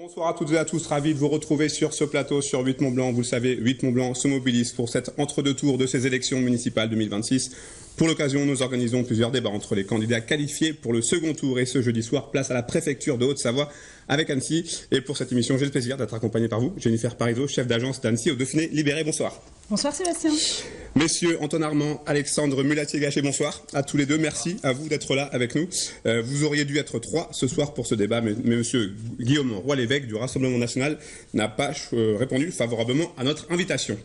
Bonsoir à toutes et à tous, ravi de vous retrouver sur ce plateau sur 8 Mont-Blanc. Vous le savez, 8 Mont-Blanc se mobilise pour cet entre-deux tours de ces élections municipales 2026. Pour l'occasion, nous organisons plusieurs débats entre les candidats qualifiés pour le second tour et ce jeudi soir, place à la préfecture de Haute-Savoie avec Annecy. Et pour cette émission, j'ai le plaisir d'être accompagné par vous, Jennifer Parizeau, chef d'agence d'Annecy au Dauphiné Libéré. Bonsoir. Bonsoir Sébastien. Messieurs Antoine Armand, Alexandre Mulatier-Gachet, bonsoir à tous les deux. Merci à vous d'être là avec nous. Vous auriez dû être 3 ce soir pour ce débat, mais monsieur Guillaume Roy-l'Évêque du Rassemblement National n'a pas répondu favorablement à notre invitation.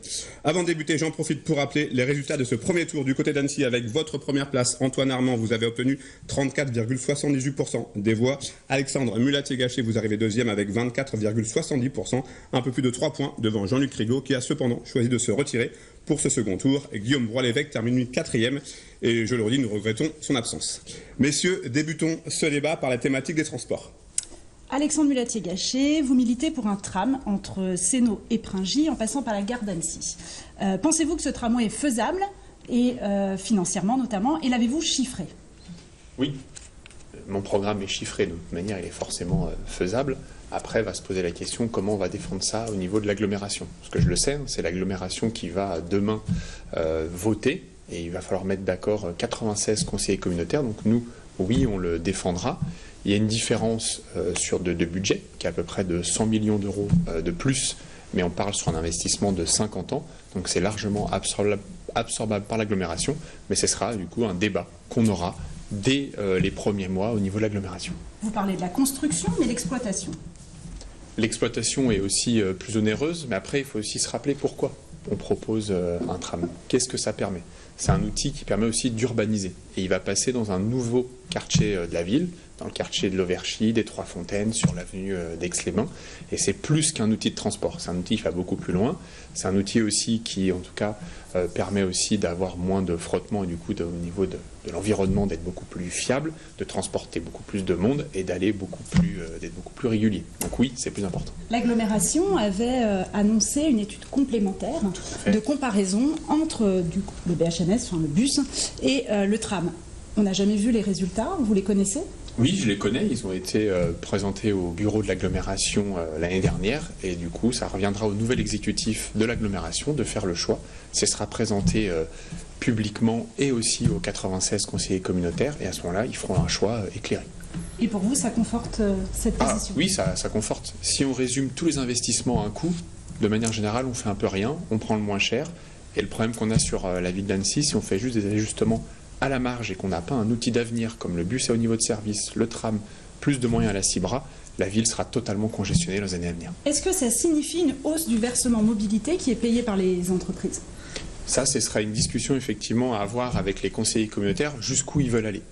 Avant de débuter, j'en profite pour rappeler les résultats de ce premier tour du côté d'Annecy avec votre première place. Antoine Armand, vous avez obtenu 34,78% des voix. Alexandre Mulatier-Gachet, vous arrivez deuxième avec 24,70%, un peu plus de 3 points devant Jean-Luc Rigaud qui a cependant choisi de se retirer pour ce second tour. Et Guillaume Roy-l'Évêque termine 4e et je le redis, nous regrettons son absence. Messieurs, débutons ce débat par la thématique des transports. Alexandre Mulatier-Gachet, vous militez pour un tram entre Sénaux et Pringy en passant par la gare d'Annecy. Pensez-vous que ce tramway est faisable et financièrement notamment, et l'avez-vous chiffré? Oui, mon programme est chiffré, de toute manière il est forcément faisable. Après, va se poser la question comment on va défendre ça au niveau de l'agglomération. Parce que je le sais, c'est l'agglomération qui va demain voter et il va falloir mettre d'accord 96 conseillers communautaires. Donc nous, oui, on le défendra. Il y a une différence de budget qui est à peu près de 100 millions d'euros de plus, mais on parle sur un investissement de 50 ans. Donc c'est largement absorbable par l'agglomération, mais ce sera du coup un débat qu'on aura dès les premiers mois au niveau de l'agglomération. Vous parlez de la construction, mais l'exploitation. L'exploitation est aussi plus onéreuse, mais après, il faut aussi se rappeler pourquoi on propose un tram. Qu'est-ce que ça permet? C'est un outil qui permet aussi d'urbaniser. Et il va passer dans un nouveau quartier de la ville, dans le quartier de l'Auverchie, des Trois-Fontaines, sur l'avenue d'Aix-les-Bains. Et c'est plus qu'un outil de transport. C'est un outil qui va beaucoup plus loin. C'est un outil aussi qui, en tout cas, permet aussi d'avoir moins de frottement et du coup, au niveau de l'environnement, d'être beaucoup plus fiable, de transporter beaucoup plus de monde et d'être beaucoup plus régulier. Donc oui, c'est plus important. L'agglomération avait annoncé une étude complémentaire de comparaison entre le BHNS, enfin le bus, et le tram. On n'a jamais vu les résultats, vous les connaissez ? Oui, je les connais, ils ont été présentés au bureau de l'agglomération l'année dernière et du coup ça reviendra au nouvel exécutif de l'agglomération de faire le choix. Ce sera présenté publiquement et aussi aux 96 conseillers communautaires et à ce moment-là ils feront un choix éclairé. Et pour vous ça conforte cette position? Oui, ça conforte. Si on résume tous les investissements à un coût, de manière générale on fait un peu rien, on prend le moins cher et le problème qu'on a sur la ville d'Annecy, si on fait juste des ajustements à la marge et qu'on n'a pas un outil d'avenir comme le bus à haut niveau de service, le tram, plus de moyens à la Cibra, la ville sera totalement congestionnée dans les années à venir. Est-ce que ça signifie une hausse du versement mobilité qui est payé par les entreprises? Ça, ce sera une discussion effectivement à avoir avec les conseillers communautaires jusqu'où ils veulent aller.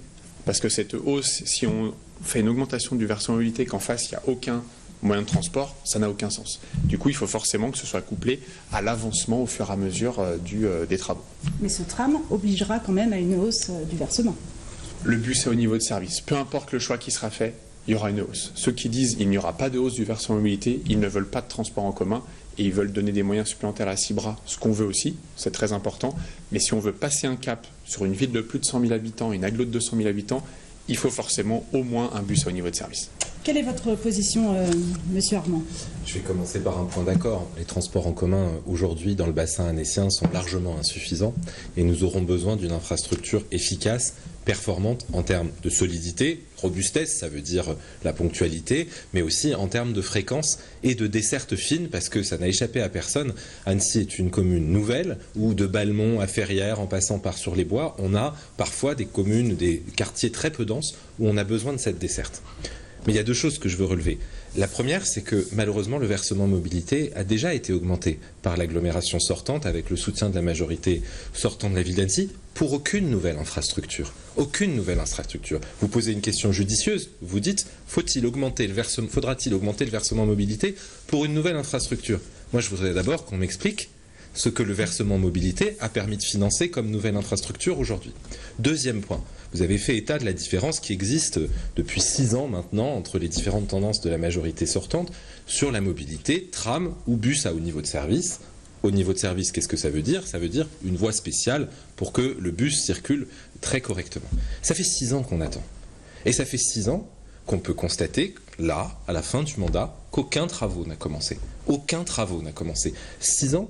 Parce que cette hausse, si on fait une augmentation du versement mobilité qu'en face, il n'y a aucun moyen de transport, ça n'a aucun sens. Du coup, il faut forcément que ce soit couplé à l'avancement au fur et à mesure des travaux. Mais ce tram obligera quand même à une hausse du versement. Le bus est au niveau de service. Peu importe le choix qui sera fait, il y aura une hausse. Ceux qui disent qu'il n'y aura pas de hausse du versement mobilité, ils ne veulent pas de transport en commun et ils veulent donner des moyens supplémentaires à la Cibra, ce qu'on veut aussi, c'est très important. Mais si on veut passer un cap sur une ville de plus de 100 000 habitants et une agglo de 200 000 habitants, il faut forcément au moins un bus au niveau de service. Quelle est votre position, monsieur Armand? Je vais commencer par un point d'accord. Les transports en commun aujourd'hui dans le bassin annécien sont largement insuffisants et nous aurons besoin d'une infrastructure efficace, performante en termes de solidité, robustesse, ça veut dire la ponctualité, mais aussi en termes de fréquence et de desserte fine, parce que ça n'a échappé à personne. Annecy est une commune nouvelle, où de Balmont à Ferrières, en passant par Sur-les-Bois, on a parfois des communes, des quartiers très peu denses, où on a besoin de cette desserte. Mais il y a deux choses que je veux relever. La première, c'est que malheureusement, le versement mobilité a déjà été augmenté par l'agglomération sortante avec le soutien de la majorité sortante de la ville d'Annecy pour aucune nouvelle infrastructure. Aucune nouvelle infrastructure. Vous posez une question judicieuse, vous dites, faudra-t-il augmenter le versement mobilité pour une nouvelle infrastructure? Moi, je voudrais d'abord qu'on m'explique ce que le versement mobilité a permis de financer comme nouvelle infrastructure aujourd'hui. Deuxième point, vous avez fait état de la différence qui existe depuis 6 ans maintenant entre les différentes tendances de la majorité sortante sur la mobilité, tram ou bus à haut niveau de service. Haut niveau de service, qu'est-ce que ça veut dire? Ça veut dire une voie spéciale pour que le bus circule très correctement. Ça fait 6 ans qu'on attend. Et ça fait 6 ans qu'on peut constater, là, à la fin du mandat, qu'aucun travaux n'a commencé. Aucun travaux n'a commencé. 6 ans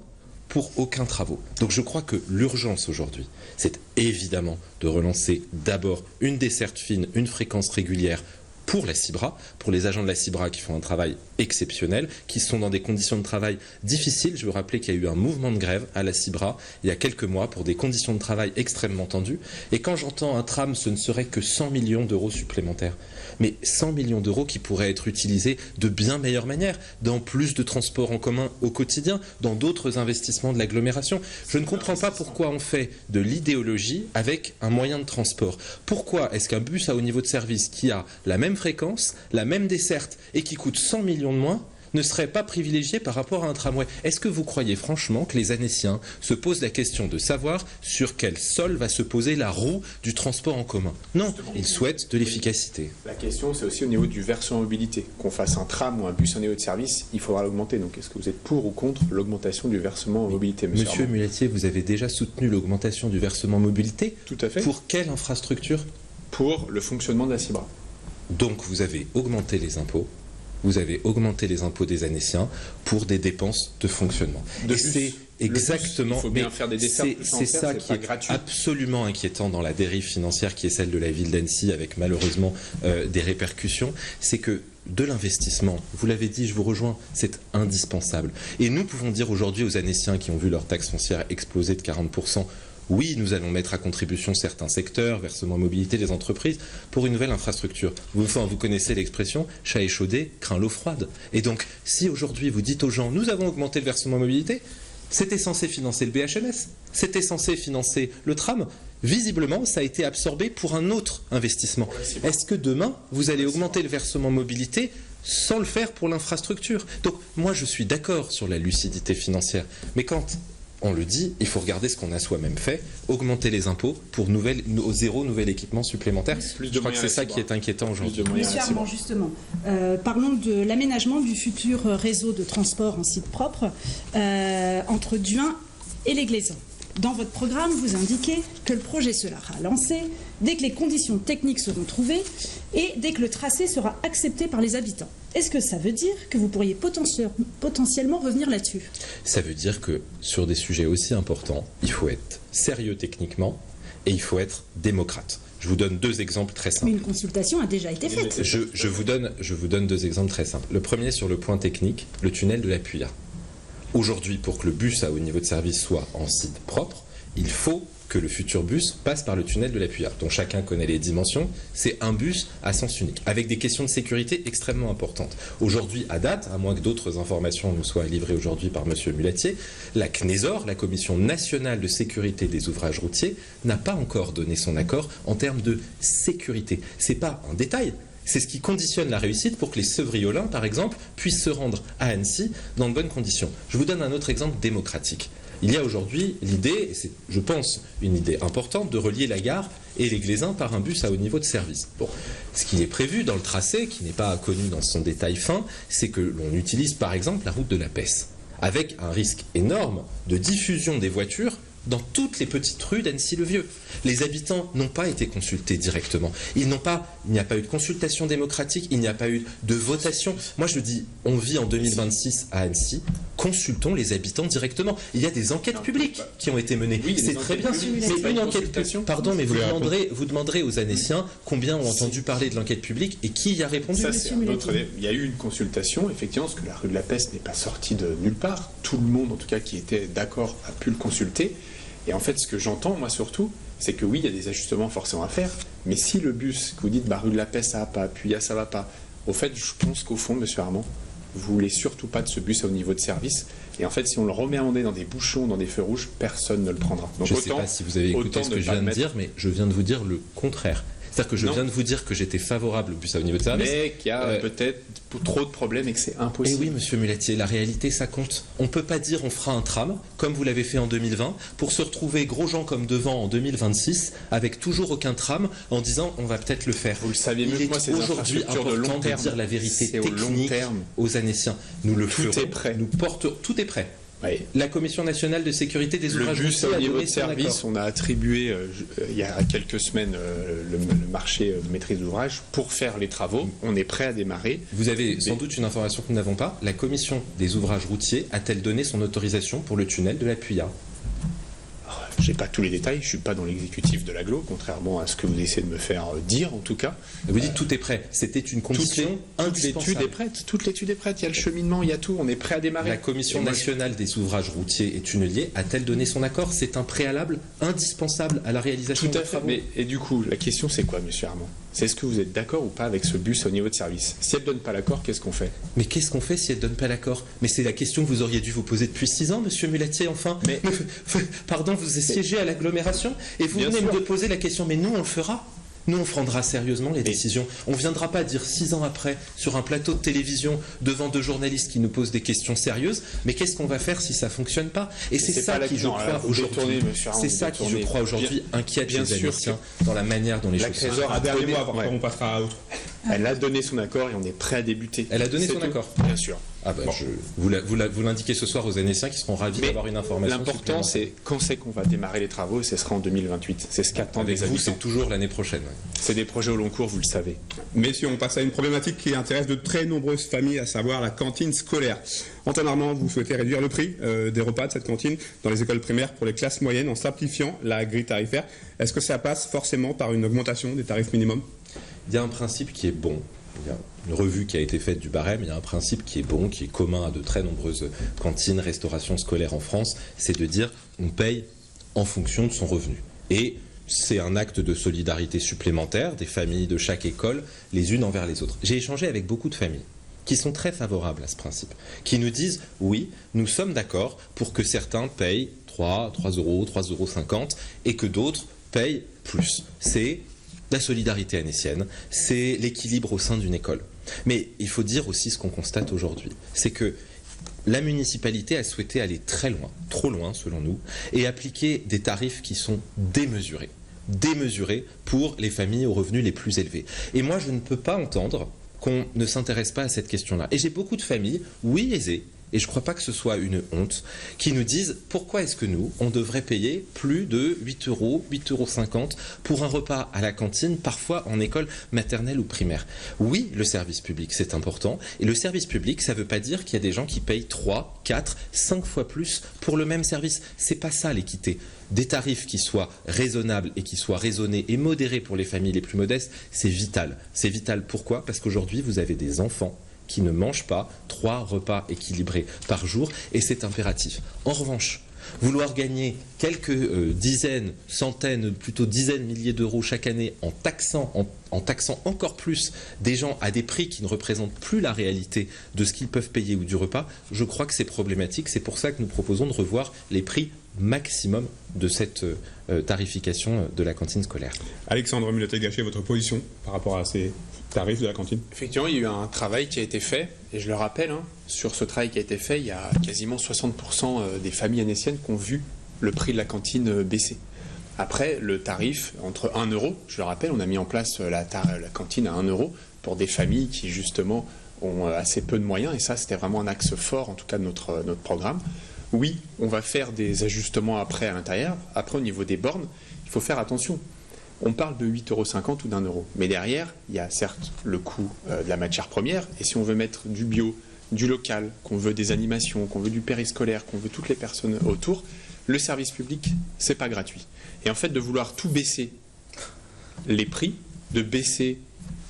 pour aucun travaux. Donc je crois que l'urgence aujourd'hui, c'est évidemment de relancer d'abord une desserte fine, une fréquence régulière pour la CIBRA, pour les agents de la CIBRA qui font un travail exceptionnel, qui sont dans des conditions de travail difficiles. Je veux rappeler qu'il y a eu un mouvement de grève à la CIBRA il y a quelques mois pour des conditions de travail extrêmement tendues. Et quand j'entends un tram, ce ne serait que 100 millions d'euros supplémentaires. Mais 100 millions d'euros qui pourraient être utilisés de bien meilleure manière, dans plus de transports en commun au quotidien, dans d'autres investissements de l'agglomération. Je ne comprends pas pourquoi on fait de l'idéologie avec un moyen de transport. Pourquoi est-ce qu'un bus à haut niveau de service qui a la même fréquence, la même desserte et qui coûte 100 millions de moins ne serait pas privilégié par rapport à un tramway? Est-ce que vous croyez franchement que les Annéciens se posent la question de savoir sur quel sol va se poser la roue du transport en commun? Non, ils souhaitent de l'efficacité. La question, c'est aussi au niveau du versement mobilité. Qu'on fasse un tram ou un bus en niveau de service, il faudra l'augmenter. Donc, est-ce que vous êtes pour ou contre l'augmentation du versement mobilité, Monsieur Mulatier, vous avez déjà soutenu l'augmentation du versement mobilité? Tout à fait. Pour quelle infrastructure? Pour le fonctionnement de la CIBRA. Donc, vous avez augmenté les impôts. Vous avez augmenté les impôts des Annéciens pour des dépenses de fonctionnement. Et c'est exactement, c'est ça qui est absolument inquiétant dans la dérive financière qui est celle de la ville d'Annecy, avec malheureusement des répercussions. C'est que de l'investissement, vous l'avez dit, je vous rejoins, c'est indispensable. Et nous pouvons dire aujourd'hui aux Annéciens qui ont vu leur taxe foncière exploser de 40%, oui, nous allons mettre à contribution certains secteurs, versement mobilité des entreprises, pour une nouvelle infrastructure. Vous connaissez l'expression « chat échaudé craint l'eau froide ». Et donc, si aujourd'hui vous dites aux gens « nous avons augmenté le versement mobilité », c'était censé financer le BHNS, c'était censé financer le tram. Visiblement, ça a été absorbé pour un autre investissement. Est-ce que demain, vous allez augmenter le versement mobilité sans le faire pour l'infrastructure? Donc, moi, je suis d'accord sur la lucidité financière, mais quand on le dit, il faut regarder ce qu'on a soi-même fait, augmenter les impôts pour zéro nouvel équipement supplémentaire. Je crois que c'est ça qui est inquiétant aujourd'hui. Monsieur Armand, justement, parlons de l'aménagement du futur réseau de transport en site propre entre Duin et les Glaisans. Dans votre programme, vous indiquez que le projet sera lancé dès que les conditions techniques seront trouvées et dès que le tracé sera accepté par les habitants. Est-ce que ça veut dire que vous pourriez potentiellement revenir là-dessus? Ça veut dire que sur des sujets aussi importants, il faut être sérieux techniquement et il faut être démocrate. Je vous donne 2 exemples très simples. Mais une consultation a déjà été faite. Je vous donne 2 exemples très simples. Le premier sur le point technique, le tunnel de la Puyat. Aujourd'hui, pour que le bus à haut niveau de service soit en site propre, il faut que le futur bus passe par le tunnel de la Puyat, dont chacun connaît les dimensions. C'est un bus à sens unique, avec des questions de sécurité extrêmement importantes. Aujourd'hui, à date, à moins que d'autres informations nous soient livrées aujourd'hui par M. Mulatier, la CNESOR, la Commission nationale de sécurité des ouvrages routiers, n'a pas encore donné son accord en termes de sécurité. Ce n'est pas un détail. C'est ce qui conditionne la réussite pour que les Sevriolins, par exemple, puissent se rendre à Annecy dans de bonnes conditions. Je vous donne un autre exemple démocratique. Il y a aujourd'hui l'idée, et c'est, je pense, une idée importante, de relier la gare et les Glaisans par un bus à haut niveau de service. Bon, ce qui est prévu dans le tracé, qui n'est pas connu dans son détail fin, c'est que l'on utilise par exemple la route de la Pesse, avec un risque énorme de diffusion des voitures dans toutes les petites rues d'Annecy-le-Vieux. Les habitants n'ont pas été consultés directement. Il n'y a pas eu de consultation démocratique, il n'y a pas eu de votation. Moi je dis, on vit en 2026 à Annecy, consultons les habitants directement. Il y a des enquêtes publiques qui ont été menées. Oui, c'est très bien. Mais une enquête publique, pardon, mais vous demanderez aux Annéciens combien ont entendu parler de l'enquête publique et qui y a répondu. Ça, c'est un autre. Il y a eu une consultation, effectivement, parce que la rue de la Peste n'est pas sortie de nulle part. Tout le monde, en tout cas, qui était d'accord, a pu le consulter. Et en fait, ce que j'entends, moi surtout, c'est que oui, il y a des ajustements forcément à faire, mais si le bus, que vous dites, rue de la Peste, ça va pas, puis ça va pas, au fait, je pense qu'au fond, monsieur Armand, vous voulez surtout pas de ce bus au niveau de service. Et en fait, si on le remet à dans des bouchons, dans des feux rouges, personne ne le prendra. Donc je ne sais pas si vous avez écouté ce que je viens de dire, mais je viens de vous dire le contraire. C'est-à-dire que je viens de vous dire que j'étais favorable au bus à haut niveau de service. Mais qu'il y a peut-être trop de problèmes et que c'est impossible. Et oui, monsieur Mulatier, la réalité, ça compte. On ne peut pas dire on fera un tram, comme vous l'avez fait en 2020, pour se retrouver gros gens comme devant en 2026, avec toujours aucun tram, en disant on va peut-être le faire. Vous le saviez mieux que moi, c'est aujourd'hui important de dire la vérité technique aux Annéciens. Nous le ferons. Tout est prêt. Tout est prêt. Oui. La Commission nationale de sécurité des Le ouvrages bus routiers au a niveau donné de son service, accord. on a attribué il y a quelques semaines le marché de maîtrise d'ouvrage pour faire les travaux. On est prêt à démarrer. Vous avez sans doute une information que nous n'avons pas. La Commission des ouvrages routiers a-t-elle donné son autorisation pour le tunnel de la Puya? J'ai pas tous les détails, je suis pas dans l'exécutif de l'agglo, contrairement à ce que vous essayez de me faire dire en tout cas. Vous dites tout est prêt. C'était une condition Toute indispensable. l'étude est prête, toute l'étude est prête, il y a le cheminement, il y a tout, on est prêt à démarrer. La Commission Et moi, nationale des ouvrages routiers et tunneliers a-t-elle donné son accord? C'est un préalable indispensable à la réalisation Tout à des fait. travaux. Et du coup, la question c'est quoi, monsieur Armand? C'est est-ce que vous êtes d'accord ou pas avec ce bus au niveau de service? Si elle donne pas l'accord, qu'est-ce qu'on fait? Mais qu'est-ce qu'on fait si elle ne donne pas l'accord? Mais c'est la question que vous auriez dû vous poser depuis 6 ans, monsieur Mulatier, enfin. Mais- Pardon, vous siégez à l'agglomération et vous Bien venez sûr. me poser la question, mais nous on le fera. Nous, on prendra sérieusement les décisions. On ne viendra pas dire 6 ans après, sur un plateau de télévision, devant 2 journalistes qui nous posent des questions sérieuses, mais qu'est-ce qu'on va faire si ça ne fonctionne pas? Et c'est ça qui, je crois, aujourd'hui, c'est ça qui, je crois, aujourd'hui, inquiète bien les sûr Vénitiens dans la manière dont les La choses se Trésor font. Un dernier mot avant Ouais. qu'on passera à autre. Elle a donné son accord et on est prêt à débuter. Elle a donné C'est son tout. accord. Bien sûr. Ah bah, vous l'indiquez ce soir aux Vénitiens qui seront ravis Mais d'avoir une information. l'important, supplémentaire. c'est quand c'est qu'on va démarrer les travaux, et ce sera en 2028. C'est ce qu'attendent Avec les vous, habitants. c'est toujours l'année prochaine. ouais. C'est des projets au long cours, vous le savez. Messieurs, on passe à une problématique qui intéresse de très nombreuses familles, à savoir la cantine scolaire. Antoine Armand, vous souhaitez réduire le prix des repas de cette cantine dans les écoles primaires pour les classes moyennes en simplifiant la grille tarifaire. Est-ce que ça passe forcément par une augmentation des tarifs minimums? Il y a un principe qui est bon. Il y a une revue qui a été faite du barème. Il y a un principe qui est bon, qui est commun à de très nombreuses cantines, restaurations scolaires en France. C'est de dire on paye en fonction de son revenu. Et c'est un acte de solidarité supplémentaire des familles de chaque école, les unes envers les autres. J'ai échangé avec beaucoup de familles qui sont très favorables à ce principe, qui nous disent oui, nous sommes d'accord pour que certains payent 3 euros, 3,50 € et que d'autres payent plus. C'est la solidarité anécienne, c'est l'équilibre au sein d'une école. Mais il faut dire aussi ce qu'on constate aujourd'hui, c'est que la municipalité a souhaité aller très loin, trop loin selon nous, et appliquer des tarifs qui sont démesurés pour les familles aux revenus les plus élevés. Et moi, je ne peux pas entendre qu'on ne s'intéresse pas à cette question-là. Et j'ai beaucoup de familles, oui aisées, et je ne crois pas que ce soit une honte, qui nous disent pourquoi est-ce que nous, on devrait payer plus de 8 euros, 8,50 € pour un repas à la cantine, parfois en école maternelle ou primaire. Oui, le service public, c'est important. Et le service public, ça ne veut pas dire qu'il y a des gens qui payent 3, 4, 5 fois plus pour le même service. C'est pas ça l'équité. Des tarifs qui soient raisonnables et qui soient raisonnés et modérés pour les familles les plus modestes, c'est vital. C'est vital pourquoi? Parce qu'aujourd'hui, vous avez des enfants qui ne mangent pas 3 repas équilibrés par jour, et c'est impératif. En revanche, vouloir gagner quelques dizaines, centaines, plutôt dizaines, milliers d'euros chaque année en taxant encore plus des gens à des prix qui ne représentent plus la réalité de ce qu'ils peuvent payer ou du repas, je crois que c'est problématique. C'est pour ça que nous proposons de revoir les prix maximum de cette tarification de la cantine scolaire. Alexandre Mulatier-Gachet, votre position par rapport à ces tarifs de la cantine? Effectivement, il y a eu un travail qui a été fait, et je le rappelle, sur ce travail qui a été fait, il y a quasiment 60% des familles anéciennes qui ont vu le prix de la cantine baisser. Après, le tarif, entre 1 euro, je le rappelle, on a mis en place la cantine à 1 euro pour des familles qui, justement, ont assez peu de moyens, et ça, c'était vraiment un axe fort, en tout cas, de notre programme. Oui, on va faire des ajustements après à l'intérieur. Après, au niveau des bornes, il faut faire attention. On parle de 8,50 € ou d'1 euro. Mais derrière, il y a certes le coût de la matière première. Et si on veut mettre du bio, du local, qu'on veut des animations, qu'on veut du périscolaire, qu'on veut toutes les personnes autour, le service public, c'est pas gratuit. Et en fait, de vouloir tout baisser les prix, de baisser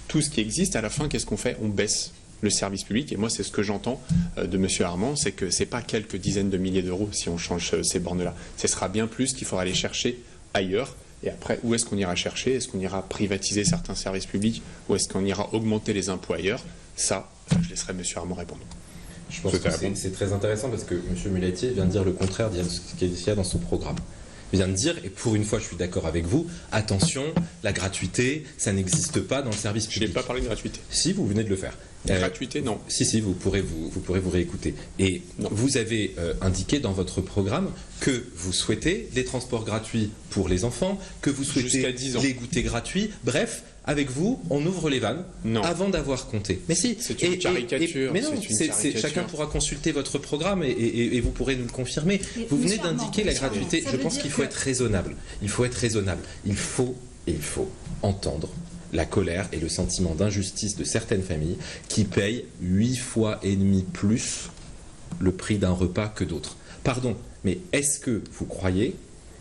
tout ce qui existe, à la fin, qu'est-ce qu'on fait? On baisse le service public. Et moi, c'est ce que j'entends de M. Armand, c'est que ce n'est pas quelques dizaines de milliers d'euros si on change ces bornes-là. Ce sera bien plus qu'il faudra aller chercher ailleurs. Et après, où est-ce qu'on ira chercher? Est-ce qu'on ira privatiser certains services publics? Ou est-ce qu'on ira augmenter les impôts ailleurs? Ça, je laisserai M. Armand répondre. Je pense que c'est très intéressant parce que M. Mulatier vient de dire le contraire de ce qu'il y a dans son programme. Il vient de dire, et pour une fois je suis d'accord avec vous, attention, la gratuité, ça n'existe pas dans le service Je public. n'ai pas parlé de gratuité. Si, vous venez de le faire. Gratuité, non. Si, vous pourrez vous réécouter. Et Non. vous avez indiqué dans votre programme que vous souhaitez les transports gratuits pour les enfants, que vous souhaitez Jusqu'à 10 ans. les goûters gratuits. Bref, avec vous, on ouvre les vannes Non. avant d'avoir compté. Mais si, C'est une caricature, mais non, c'est une caricature. chacun pourra consulter votre programme et vous pourrez nous le confirmer. Mais Vous venez monsieur Armand, d'indiquer la monsieur Armand, gratuité. ça Je veut pense dire qu'il faut que- être raisonnable. Il faut être raisonnable. Il faut entendre la colère et le sentiment d'injustice de certaines familles qui payent 8 fois et demi plus le prix d'un repas que d'autres. Pardon, mais est-ce que vous croyez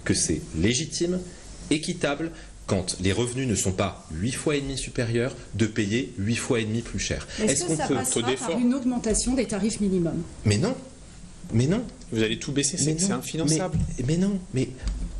que c'est légitime, équitable, quand les revenus ne sont pas 8 fois et demi supérieurs, de payer 8 fois et demi plus cher? Est-ce que ça taux passera d'effort par une augmentation des tarifs minimums? Mais non. Vous allez tout baisser, Mais c'est non. infinançable. Mais non, mais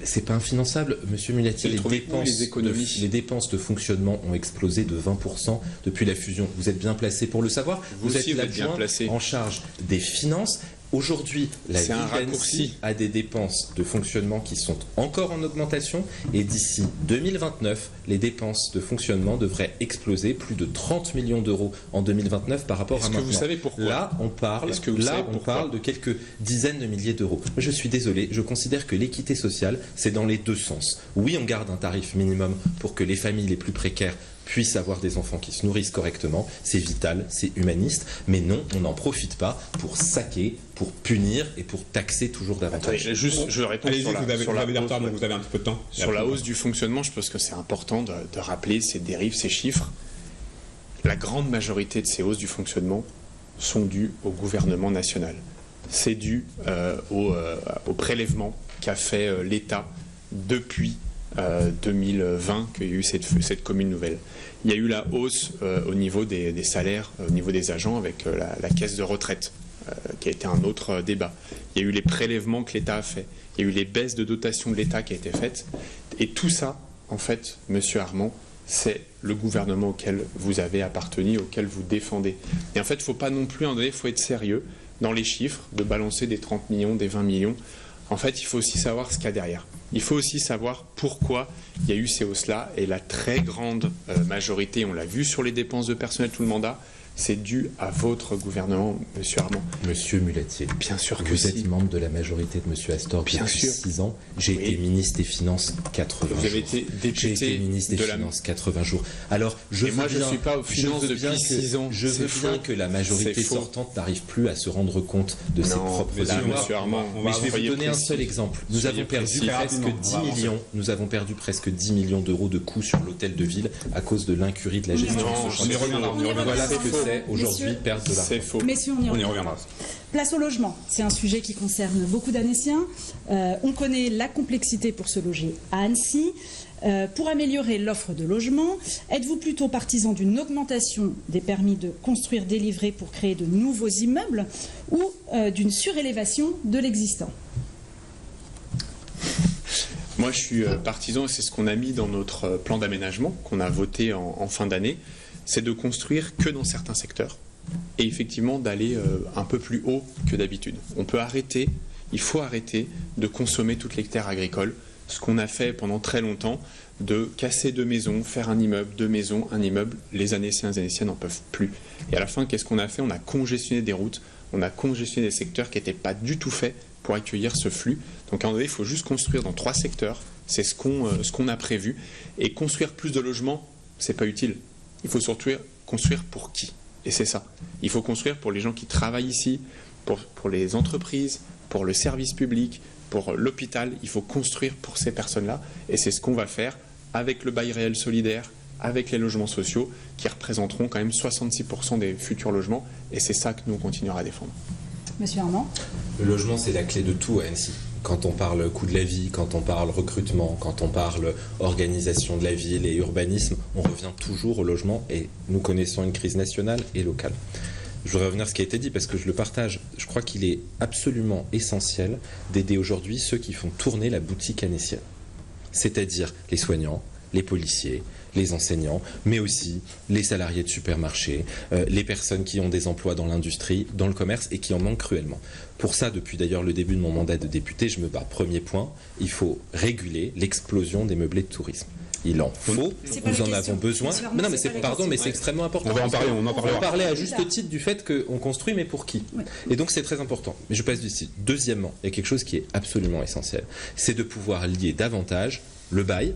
c'est pas infinançable, monsieur Mulatier. Et trouvez-vous les économies les dépenses de fonctionnement ont explosé de 20% depuis la fusion. Vous êtes bien placé pour le savoir. Vous aussi, êtes vous êtes bien l'adjoint placé. en charge des finances. Aujourd'hui, la C'est un ville d'Annecy raccourci. a des dépenses de fonctionnement qui sont encore en augmentation et d'ici 2029, les dépenses de fonctionnement devraient exploser plus de 30 millions d'euros en 2029 par rapport à Est-ce que maintenant. vous savez pourquoi? Là, on parle, Est-ce que vous savez pourquoi? de quelques dizaines de milliers d'euros. Je suis désolé, je considère que l'équité sociale, c'est dans les deux sens. Oui, on garde un tarif minimum pour que les familles les plus précaires puissent avoir des enfants qui se nourrissent correctement, c'est vital, c'est humaniste, mais non, on n'en profite pas pour saquer, pour punir et pour taxer toujours davantage. Attendez, juste, je réponds Allez-y, sur vous avez la des hausse, retards, donc vous avez un petit peu de temps. sur la hausse du fonctionnement. Je pense que c'est important de rappeler ces dérives, ces chiffres. La grande majorité de ces hausses du fonctionnement sont dues au gouvernement national. C'est dû au prélèvement qu'a fait l'État depuis 2020 qu'il y a eu cette commune nouvelle. Il y a eu la hausse au niveau des salaires, au niveau des agents avec la caisse de retraite, qui a été un autre débat. Il y a eu les prélèvements que l'État a fait. Il y a eu les baisses de dotation de l'État qui a été faites. Et tout ça, en fait, Monsieur Armand, c'est le gouvernement auquel vous avez appartenu, auquel vous défendez. Et en fait, il ne faut pas non plus, il faut être sérieux dans les chiffres, de balancer des 30 millions, des 20 millions. En fait, il faut aussi savoir ce qu'il y a derrière. Il faut aussi savoir pourquoi il y a eu ces hausses-là. Et la très grande majorité, on l'a vu sur les dépenses de personnel tout le mandat, c'est dû à votre gouvernement, Monsieur Armand. Monsieur Mulatier, Bien sûr que vous êtes si. membre de la majorité de Monsieur Astor Bien depuis sûr. 6 ans. J'ai Oui. été ministre des Finances 80 Vous avez jours. été J'ai député été ministre des de la... Finances 80 jours. Alors, Et moi, je ne suis pas aux finances depuis 6 ans. Je veux C'est bien faux. que la majorité C'est faux. sortante n'arrive plus à se rendre compte de ses Non, propres mais si, erreurs. Monsieur Armand, on va Mais je vais soyez vous donner un précis. seul exemple. Nous Soyez avons perdu précis. presque Rapidement, on 10 va avancer. millions. Nous avons perdu presque 10 millions d'euros de coûts sur l'hôtel de ville à cause de l'incurie de la gestion Non, de ce On y chantier. reviendra. Voilà ce que Messieurs, c'est aujourd'hui perdre de l'argent. C'est faux. Messieurs, on y On y revient. reviendra. Place au logement, c'est un sujet qui concerne beaucoup d'Annéciens. On connaît la complexité pour se loger à Annecy. Pour améliorer l'offre de logement, êtes-vous plutôt partisan d'une augmentation des permis de construire délivrés pour créer de nouveaux immeubles ou d'une surélévation de l'existant? Moi, je suis partisan, et c'est ce qu'on a mis dans notre plan d'aménagement qu'on a voté en fin d'année, c'est de construire que dans certains secteurs et effectivement d'aller un peu plus haut que d'habitude. Il faut arrêter de consommer toutes les terres agricoles, ce qu'on a fait pendant très longtemps, de casser 2 maisons, faire un immeuble, 2 maisons, un immeuble. Les Annéciens et les Annéciennes n'en peuvent plus. Et à la fin, qu'est-ce qu'on a fait? On a congestionné des routes, on a congestionné des secteurs qui n'étaient pas du tout faits pour accueillir ce flux. Donc à un moment donné, il faut juste construire dans 3 secteurs. C'est ce qu'on a prévu. Et construire plus de logements, c'est pas utile. Il faut surtout construire pour qui? Et c'est ça. Il faut construire pour les gens qui travaillent ici, pour les entreprises, pour le service public, pour l'hôpital. Il faut construire pour ces personnes-là. Et c'est ce qu'on va faire avec le bail réel solidaire, avec les logements sociaux, qui représenteront quand même 66% des futurs logements. Et c'est ça que nous continuerons à défendre. Monsieur Armand? Le logement, c'est la clé de tout à Annecy. Quand on parle coût de la vie, quand on parle recrutement, quand on parle organisation de la ville et urbanisme, on revient toujours au logement et nous connaissons une crise nationale et locale. Je voudrais revenir à ce qui a été dit parce que je le partage. Je crois qu'il est absolument essentiel d'aider aujourd'hui ceux qui font tourner la boutique annécienne. C'est-à-dire les soignants, les policiers, les enseignants, mais aussi les salariés de supermarchés, les personnes qui ont des emplois dans l'industrie, dans le commerce et qui en manquent cruellement. Pour ça, depuis d'ailleurs le début de mon mandat de député, je me bats. Premier point, il faut réguler l'explosion des meublés de tourisme. Il en faut, C'est pas nous la en question. avons besoin. Monsieur Mais non, mais c'est pas la pardon, question. mais c'est extrêmement important. On va en parler, on en On parlera. parlait à juste titre du fait qu'on construit, mais pour qui? Oui. Et donc c'est très important. Mais je passe d'ici. Deuxièmement, il y a quelque chose qui est absolument essentiel. C'est de pouvoir lier davantage le bail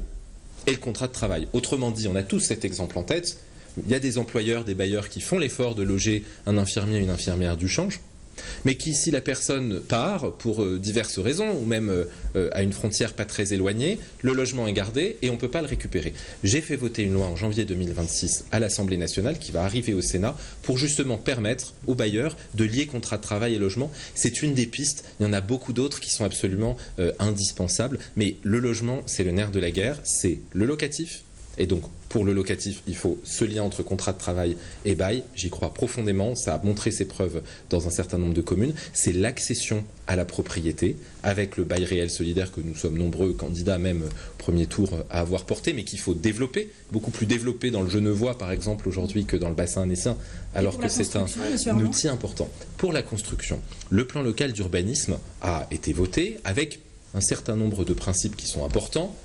et le contrat de travail. Autrement dit, on a tous cet exemple en tête. Il y a des employeurs, des bailleurs qui font l'effort de loger un infirmier, une infirmière du change, mais qui, si la personne part pour diverses raisons, ou même à une frontière pas très éloignée, le logement est gardé et on ne peut pas le récupérer. J'ai fait voter une loi en janvier 2026 à l'Assemblée nationale qui va arriver au Sénat pour justement permettre aux bailleurs de lier contrat de travail et logement. C'est une des pistes, il y en a beaucoup d'autres qui sont absolument indispensables, mais le logement, c'est le nerf de la guerre, c'est le locatif. Et donc, pour le locatif, il faut ce lien entre contrat de travail et bail. J'y crois profondément. Ça a montré ses preuves dans un certain nombre de communes. C'est l'accession à la propriété avec le bail réel solidaire que nous sommes nombreux candidats, même au premier tour, à avoir porté, mais qu'il faut développer, beaucoup plus développer dans le Genevois, par exemple, aujourd'hui, que dans le bassin annécien, alors que c'est un outil important. Pour la construction, le plan local d'urbanisme a été voté avec un certain nombre de principes qui sont importants.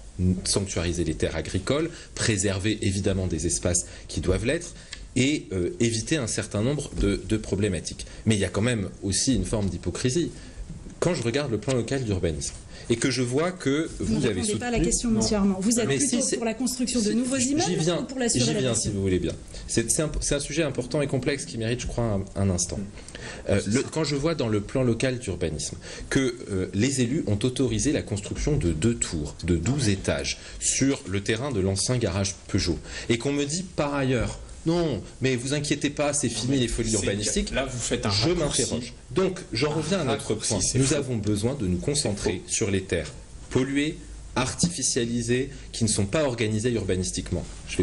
Sanctuariser les terres agricoles, préserver évidemment des espaces qui doivent l'être et éviter un certain nombre de problématiques. Mais il y a quand même aussi une forme d'hypocrisie. Quand je regarde le plan local d'urbanisme et que je vois que vous avez soutenu... pas à la question, monsieur Armand. Vous êtes plutôt pour la construction de nouveaux immeubles ou pour l'assurer la J'y viens, si vous voulez bien. C'est un sujet important et complexe qui mérite, je crois, un instant. Quand je vois dans le plan local d'urbanisme que les élus ont autorisé la construction de 2 tours de 12 étages sur le terrain de l'ancien garage Peugeot et qu'on me dit par ailleurs non, mais vous inquiétez pas, c'est fini les folies urbanistiques. Là, vous faites un Je raccourci. m'interroge. Donc, j'en reviens à notre point. Nous avons besoin de nous concentrer sur les terres polluées, artificialisées, qui ne sont pas organisées urbanistiquement. Je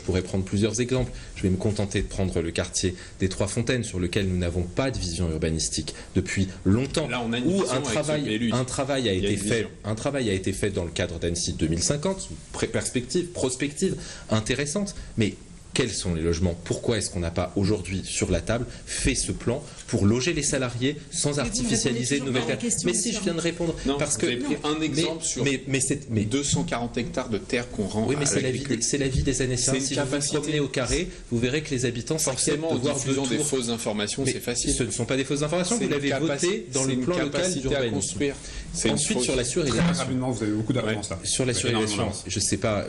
pourrais prendre plusieurs exemples. Je vais me contenter de prendre le quartier des Trois Fontaines, sur lequel nous n'avons pas de vision urbanistique depuis longtemps. Là, on a une où vision un travail a été fait dans le cadre d'Annecy 2050, prospective intéressante, mais quels sont les logements? Pourquoi est-ce qu'on n'a pas aujourd'hui sur la table fait ce plan pour loger les salariés sans artificialiser de nouvelles terres? Mais si, je viens de répondre. Non, parce vous que avez pris un exemple sur 240 hectares de terre qu'on rend oui, mais à l'agriculture. c'est la vie des Annéciens. C'est une Si vous vous capacité. promenez au carré, vous verrez que les habitants s'inquiètent Forcément, de en voir 2 diffusant des tours. fausses informations, Mais c'est facile. ce ne sont pas des fausses informations, C'est vous l'avez une voté dans le plan local d'urbanisme. construire. Très Ensuite, sur la surélevation. rapidement, vous avez beaucoup d'avance là. Sur la surélevation, je ne sais pas,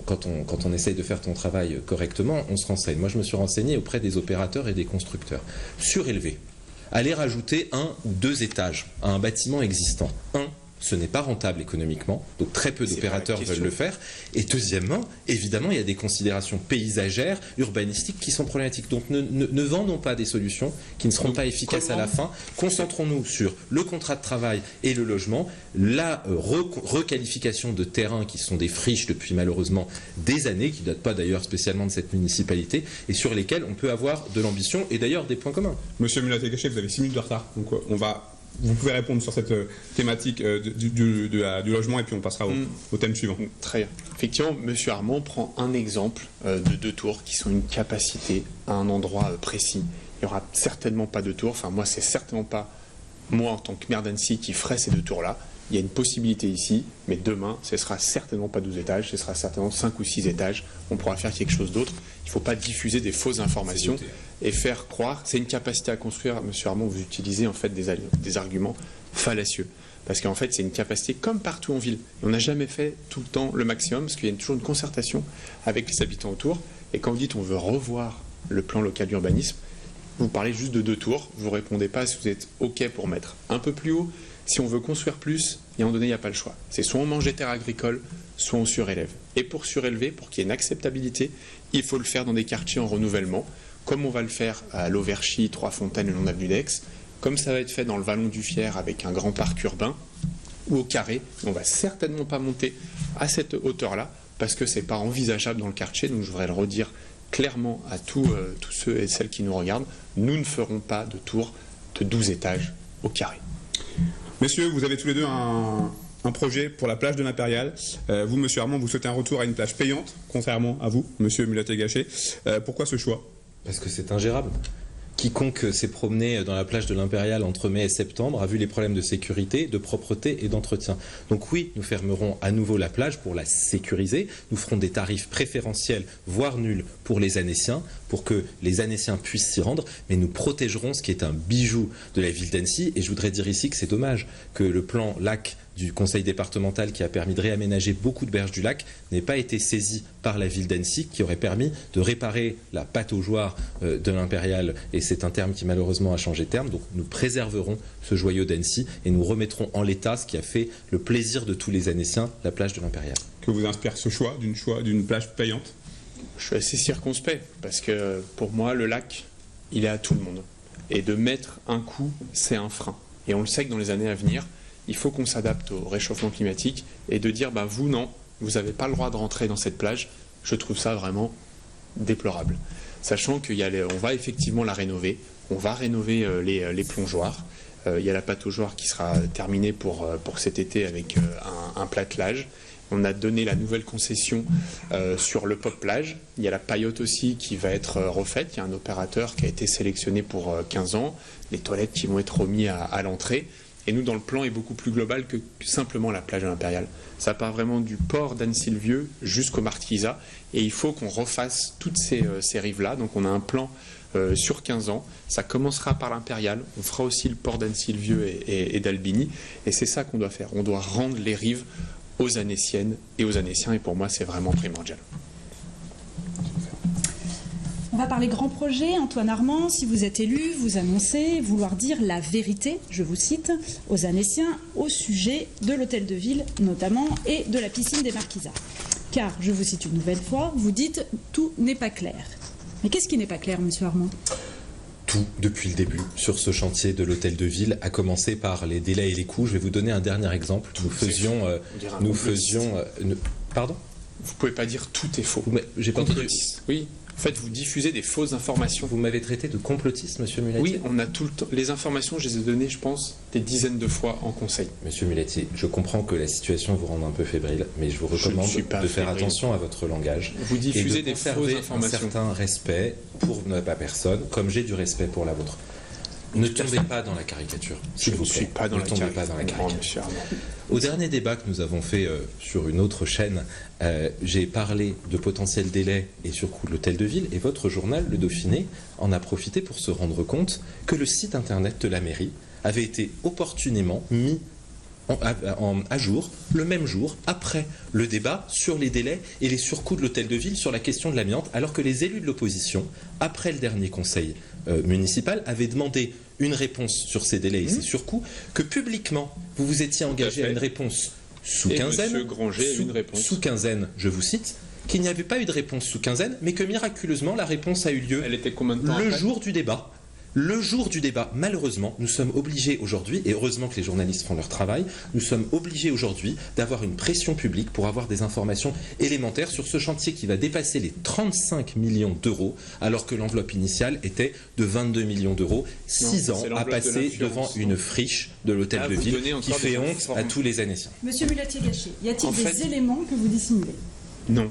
quand on essaye de faire ton travail correctement, on se renseigne. Moi, je me suis renseigné auprès des opérateurs et des constructeurs. Surélever, aller rajouter 1 ou 2 étages à un bâtiment existant. Ce n'est pas rentable économiquement, donc très peu d'opérateurs veulent le faire. Et deuxièmement, évidemment, il y a des considérations paysagères, urbanistiques qui sont problématiques. Donc ne vendons pas des solutions qui ne seront pas efficaces à la fin. Concentrons-nous sur le contrat de travail et le logement, la requalification de terrains qui sont des friches depuis malheureusement des années, qui ne datent pas d'ailleurs spécialement de cette municipalité, et sur lesquels on peut avoir de l'ambition et d'ailleurs des points communs. Monsieur Mulat-Gachet, vous avez 6 minutes de retard, donc vous pouvez répondre sur cette thématique du logement et puis on passera au thème suivant. Très bien. Effectivement, M. Armand prend un exemple de 2 tours qui sont une capacité à un endroit précis. Il n'y aura certainement pas de tours. Enfin, moi, c'est certainement pas moi en tant que maire d'Annecy qui ferai ces 2 tours-là. Il y a une possibilité ici, mais demain, ce sera certainement pas 12 étages, ce sera certainement 5 ou 6 étages. On pourra faire quelque chose d'autre. Il ne faut pas diffuser des fausses informations et faire croire. C'est une capacité à construire. M. Armand, vous utilisez en fait des arguments fallacieux. Parce qu'en fait, c'est une capacité comme partout en ville. Et on n'a jamais fait tout le temps le maximum, parce qu'il y a toujours une concertation avec les habitants autour. Et quand vous dites on veut revoir le plan local d'urbanisme, vous parlez juste de 2 tours. Vous ne répondez pas si vous êtes OK pour mettre un peu plus haut. Si on veut construire plus, et à un moment donné, il n'y a pas le choix. C'est soit on mange des terres agricoles, soit on surélève. Et pour surélever, pour qu'il y ait une acceptabilité, il faut le faire dans des quartiers en renouvellement, comme on va le faire à Lauverchy, Trois Fontaines, le long d'avenue d'Aix, comme ça va être fait dans le Vallon du Fier avec un grand parc urbain, ou au Carré. On ne va certainement pas monter à cette hauteur-là, parce que ce n'est pas envisageable dans le quartier. Donc je voudrais le redire clairement à tous ceux et celles qui nous regardent, nous ne ferons pas de tour de 12 étages au Carré. Messieurs, vous avez tous les deux un projet pour la plage de l'Impérial. Vous, monsieur Armand, vous souhaitez un retour à une plage payante, contrairement à vous, monsieur Mulat-Gachet. Pourquoi ce choix? Parce que c'est ingérable. Quiconque s'est promené dans la plage de l'Impérial entre mai et septembre a vu les problèmes de sécurité, de propreté et d'entretien. Donc oui, nous fermerons à nouveau la plage pour la sécuriser. Nous ferons des tarifs préférentiels, voire nuls, pour les Annéciens, pour que les Annéciens puissent s'y rendre. Mais nous protégerons ce qui est un bijou de la ville d'Annecy. Et je voudrais dire ici que c'est dommage que le plan lac du conseil départemental qui a permis de réaménager beaucoup de berges du lac n'ait pas été saisi par la ville d'Annecy, qui aurait permis de réparer la pataugeoire de l'Impérial, et c'est un terme qui malheureusement a changé de terme. Donc nous préserverons ce joyau d'Annecy et nous remettrons en l'état ce qui a fait le plaisir de tous les Annéciens, la plage de l'Impérial. Que vous inspire ce choix d'une plage payante? Je suis assez circonspect parce que pour moi, le lac, il est à tout le monde. Et de mettre un coût, c'est un frein. Et on le sait que dans les années à venir, il faut qu'on s'adapte au réchauffement climatique et de dire, vous non, vous n'avez pas le droit de rentrer dans cette plage. Je trouve ça vraiment déplorable. Sachant qu'on va effectivement la rénover, on va rénover les plongeoires. Il y a la pataugeoire qui sera terminée pour cet été avec un platelage. On a donné la nouvelle concession sur le pop plage. Il y a la paillote aussi qui va être refaite. Il y a un opérateur qui a été sélectionné pour 15 ans. Les toilettes qui vont être remises à l'entrée. Et nous, dans le plan, est beaucoup plus global que simplement la plage de l'Impérial. Ça part vraiment du port d'Annecy-le-Vieux jusqu'au Marquisat. Et il faut qu'on refasse toutes ces rives-là. Donc on a un plan sur 15 ans. Ça commencera par l'Impérial. On fera aussi le port d'Annecy-le-Vieux et d'Albigny. Et c'est ça qu'on doit faire. On doit rendre les rives aux Annéciennes et aux Annéciens. Et pour moi, c'est vraiment primordial. On va parler grand projet. Antoine Armand, si vous êtes élu, vous annoncez vouloir dire la vérité, je vous cite, aux Annéciens au sujet de l'hôtel de ville notamment et de la piscine des Marquisats. Car, je vous cite une nouvelle fois, vous dites « tout n'est pas clair ». Mais qu'est-ce qui n'est pas clair, monsieur Armand ? Tout, depuis le début, sur ce chantier de l'hôtel de ville, à commencer par les délais et les coûts. Je vais vous donner un dernier exemple. Pardon ? Vous pouvez pas dire tout est faux. J'ai pas entendu. Oui. En fait, vous diffusez des fausses informations. Vous m'avez traité de complotiste, monsieur Mulatier. Oui, on a tout le temps. Les informations, je les ai données, je pense, des dizaines de fois en conseil. Monsieur Mulatier, je comprends que la situation vous rende un peu fébrile, mais je vous recommande de faire attention à votre langage. Vous diffusez des fausses informations. Un certain respect pour ma personne, comme j'ai du respect pour la vôtre. Ne tombez pas dans la caricature, s'il vous plaît. Je ne suis pas dans la caricature. Au dernier débat que nous avons fait sur une autre chaîne, j'ai parlé de potentiels délais et surcoûts de l'hôtel de ville, et votre journal, Le Dauphiné, en a profité pour se rendre compte que le site internet de la mairie avait été opportunément mis à jour le même jour après le débat sur les délais et les surcoûts de l'hôtel de ville sur la question de l'amiante, alors que les élus de l'opposition, après le dernier conseil municipal, avaient demandé une réponse sur ces délais et ces surcoûts, que publiquement vous vous étiez engagé à une réponse sous quinzaine. Monsieur Granger a une réponse. Sous quinzaine, je vous cite, qu'il n'y avait pas eu de réponse sous quinzaine, mais que miraculeusement la réponse a eu lieu. Elle était combien de temps le jour du débat. Le jour du débat, malheureusement, nous sommes obligés aujourd'hui, et heureusement que les journalistes font leur travail, nous sommes obligés aujourd'hui d'avoir une pression publique pour avoir des informations élémentaires sur ce chantier qui va dépasser les 35 millions d'euros, alors que l'enveloppe initiale était de 22 millions d'euros. 6 ans à passer devant une friche de l'hôtel de ville qui fait honte à tous les Annéciens. Monsieur Mulatier-Gachet, y a-t-il des éléments que vous dissimulez ? Non.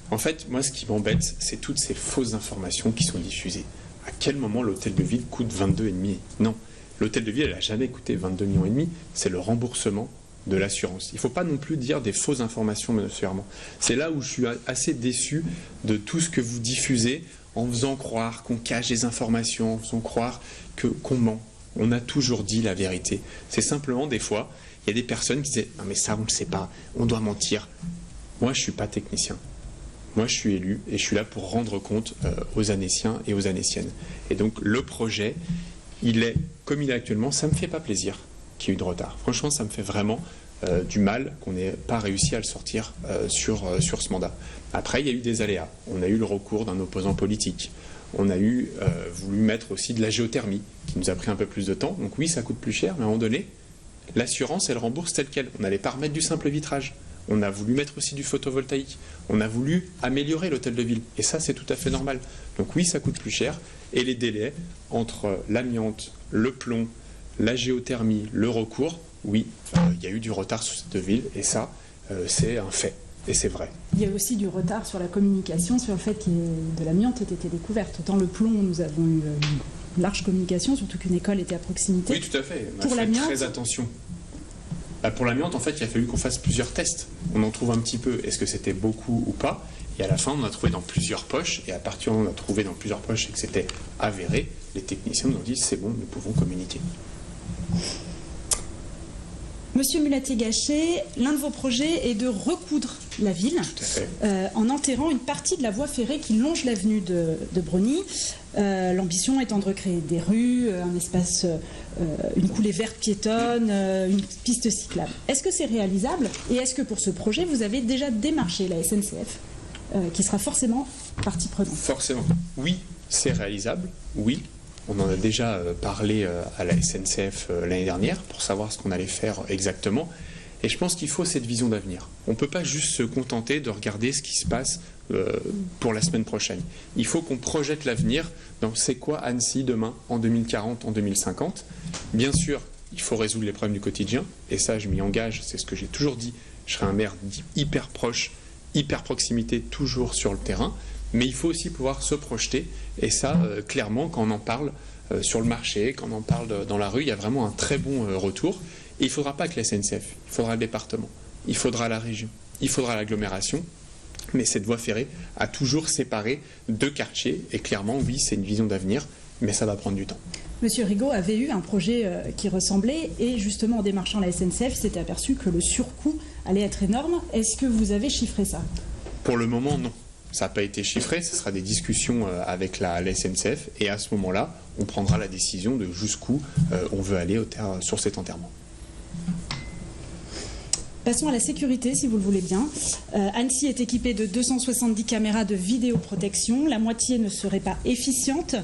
En fait, moi, ce qui m'embête, c'est toutes ces fausses informations qui sont diffusées. À quel moment l'hôtel de ville coûte 22,5 ? Non, l'hôtel de ville, elle n'a jamais coûté 22,5 millions. C'est le remboursement de l'assurance. Il ne faut pas non plus dire des fausses informations, monsieur Armand. C'est là où je suis assez déçu de tout ce que vous diffusez en faisant croire qu'on cache des informations, en faisant croire qu'on ment. On a toujours dit la vérité. C'est simplement des fois, il y a des personnes qui disent « Non mais ça, on ne le sait pas, on doit mentir ». Moi, je ne suis pas technicien. Moi, je suis élu et je suis là pour rendre compte aux Annéciens et aux Annéciennes. Et donc, le projet, il est comme il est actuellement. Ça ne me fait pas plaisir qu'il y ait eu de retard. Franchement, ça me fait vraiment du mal qu'on n'ait pas réussi à le sortir sur ce mandat. Après, il y a eu des aléas. On a eu le recours d'un opposant politique. On a voulu mettre aussi de la géothermie, qui nous a pris un peu plus de temps. Donc oui, ça coûte plus cher, mais à un moment donné, l'assurance, elle rembourse telle quelle. On n'allait pas remettre du simple vitrage. On a voulu mettre aussi du photovoltaïque. On a voulu améliorer l'hôtel de ville. Et ça, c'est tout à fait normal. Donc oui, ça coûte plus cher. Et les délais entre l'amiante, le plomb, la géothermie, le recours, oui, il y a eu du retard sur cette ville. Et ça, c'est un fait. Et c'est vrai. Il y a aussi du retard sur la communication, sur le fait que de l'amiante ait été découverte. Autant le plomb, nous avons eu large communication, surtout qu'une école était à proximité. Oui, tout à fait. On a Pour fait l'amiante, très attention. Pour l'amiante, en fait, il a fallu qu'on fasse plusieurs tests. On en trouve un petit peu. Est-ce que c'était beaucoup ou pas? Et à la fin, on a trouvé dans plusieurs poches. Et à partir du moment où on a trouvé dans plusieurs poches et que c'était avéré, les techniciens nous ont dit c'est bon, nous pouvons communiquer. Monsieur Mulatier-Gachet, l'un de vos projets est de recoudre la ville Tout à fait. en enterrant une partie de la voie ferrée qui longe l'avenue de Brogny. L'ambition étant de recréer des rues, un espace, une coulée verte piétonne, une piste cyclable. Est-ce que c'est réalisable? Et est-ce que pour ce projet, vous avez déjà démarché la SNCF, qui sera forcément partie prenante? Forcément. Oui, c'est réalisable. Oui. On en a déjà parlé à la SNCF l'année dernière pour savoir ce qu'on allait faire exactement. Et je pense qu'il faut cette vision d'avenir. On ne peut pas juste se contenter de regarder ce qui se passe pour la semaine prochaine. Il faut qu'on projette l'avenir dans c'est quoi Annecy demain, en 2040, en 2050. Bien sûr, il faut résoudre les problèmes du quotidien. Et ça, je m'y engage, c'est ce que j'ai toujours dit. Je serai un maire hyper proche, hyper proximité, toujours sur le terrain. Mais il faut aussi pouvoir se projeter. Et ça, clairement, quand on en parle sur le marché, quand on en parle dans la rue, il y a vraiment un très bon retour. Et il ne faudra pas que la SNCF, il faudra le département, il faudra la région, il faudra l'agglomération. Mais cette voie ferrée a toujours séparé deux quartiers. Et clairement, oui, c'est une vision d'avenir, mais ça va prendre du temps. Monsieur Rigaud avait eu un projet qui ressemblait et justement en démarchant la SNCF, il s'était aperçu que le surcoût allait être énorme. Est-ce que vous avez chiffré ça? Pour le moment, non. Ça n'a pas été chiffré, ce sera des discussions avec la SNCF et à ce moment-là, on prendra la décision de jusqu'où on veut aller sur cet enterrement. Passons à la sécurité, si vous le voulez bien. Annecy est équipée de 270 caméras de vidéoprotection. La moitié ne serait pas efficiente.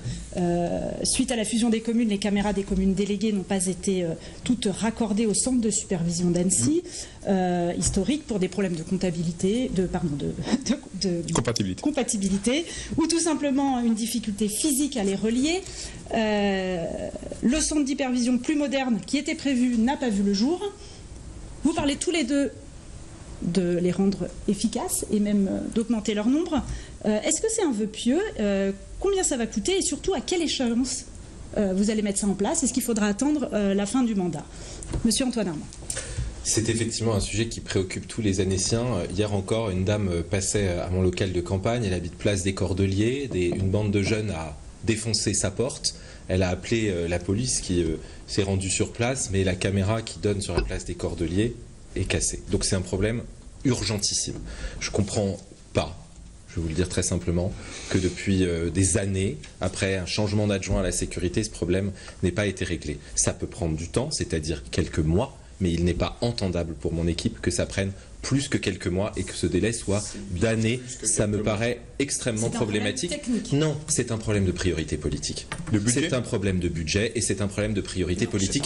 Suite à la fusion des communes, les caméras des communes déléguées n'ont pas été toutes raccordées au centre de supervision d'Annecy, historique, pour des problèmes de comptabilité, de compatibilité, ou tout simplement une difficulté physique à les relier. Le centre d'hypervision plus moderne qui était prévu n'a pas vu le jour. Vous parlez tous les deux de les rendre efficaces et même d'augmenter leur nombre. Est-ce que c'est un vœu pieux? Combien ça va coûter et surtout à quelle échéance vous allez mettre ça en place? Est-ce qu'il faudra attendre la fin du mandat? Monsieur Antoine Armand. C'est effectivement un sujet qui préoccupe tous les Annéciens. Hier encore, une dame passait à mon local de campagne, elle habite place des Cordeliers, une bande de jeunes a défoncé sa porte. Elle a appelé la police qui s'est rendue sur place, mais la caméra qui donne sur la place des Cordeliers est cassée. Donc c'est un problème urgentissime. Je ne comprends pas, je vais vous le dire très simplement, que depuis des années, après un changement d'adjoint à la sécurité, ce problème n'ait pas été réglé. Ça peut prendre du temps, c'est-à-dire quelques mois, mais il n'est pas entendable pour mon équipe que ça prenne plus que quelques mois et que ce délai soit d'années. Ça me paraît extrêmement problématique. Non, c'est un problème de priorité politique. C'est un problème de budget et c'est un problème de priorité politique,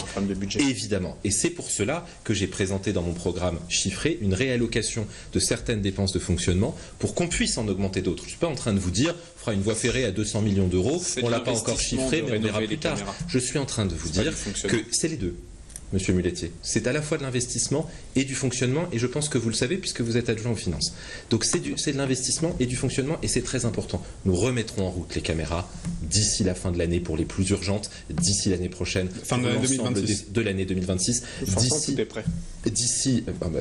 évidemment. Et c'est pour cela que j'ai présenté dans mon programme chiffré une réallocation de certaines dépenses de fonctionnement pour qu'on puisse en augmenter d'autres. Je ne suis pas en train de vous dire, on fera une voie ferrée à 200 millions d'euros, on ne l'a pas encore chiffré, mais on verra plus tard. Je suis en train de vous dire que c'est les deux. Monsieur Mulatier, c'est à la fois de l'investissement et du fonctionnement, et je pense que vous le savez puisque vous êtes adjoint aux finances. Donc c'est de l'investissement et du fonctionnement, et c'est très important. Nous remettrons en route les caméras d'ici la fin de l'année pour les plus urgentes, d'ici l'année prochaine, fin de l'année 2026. De l'année 2026. Tout est prêt.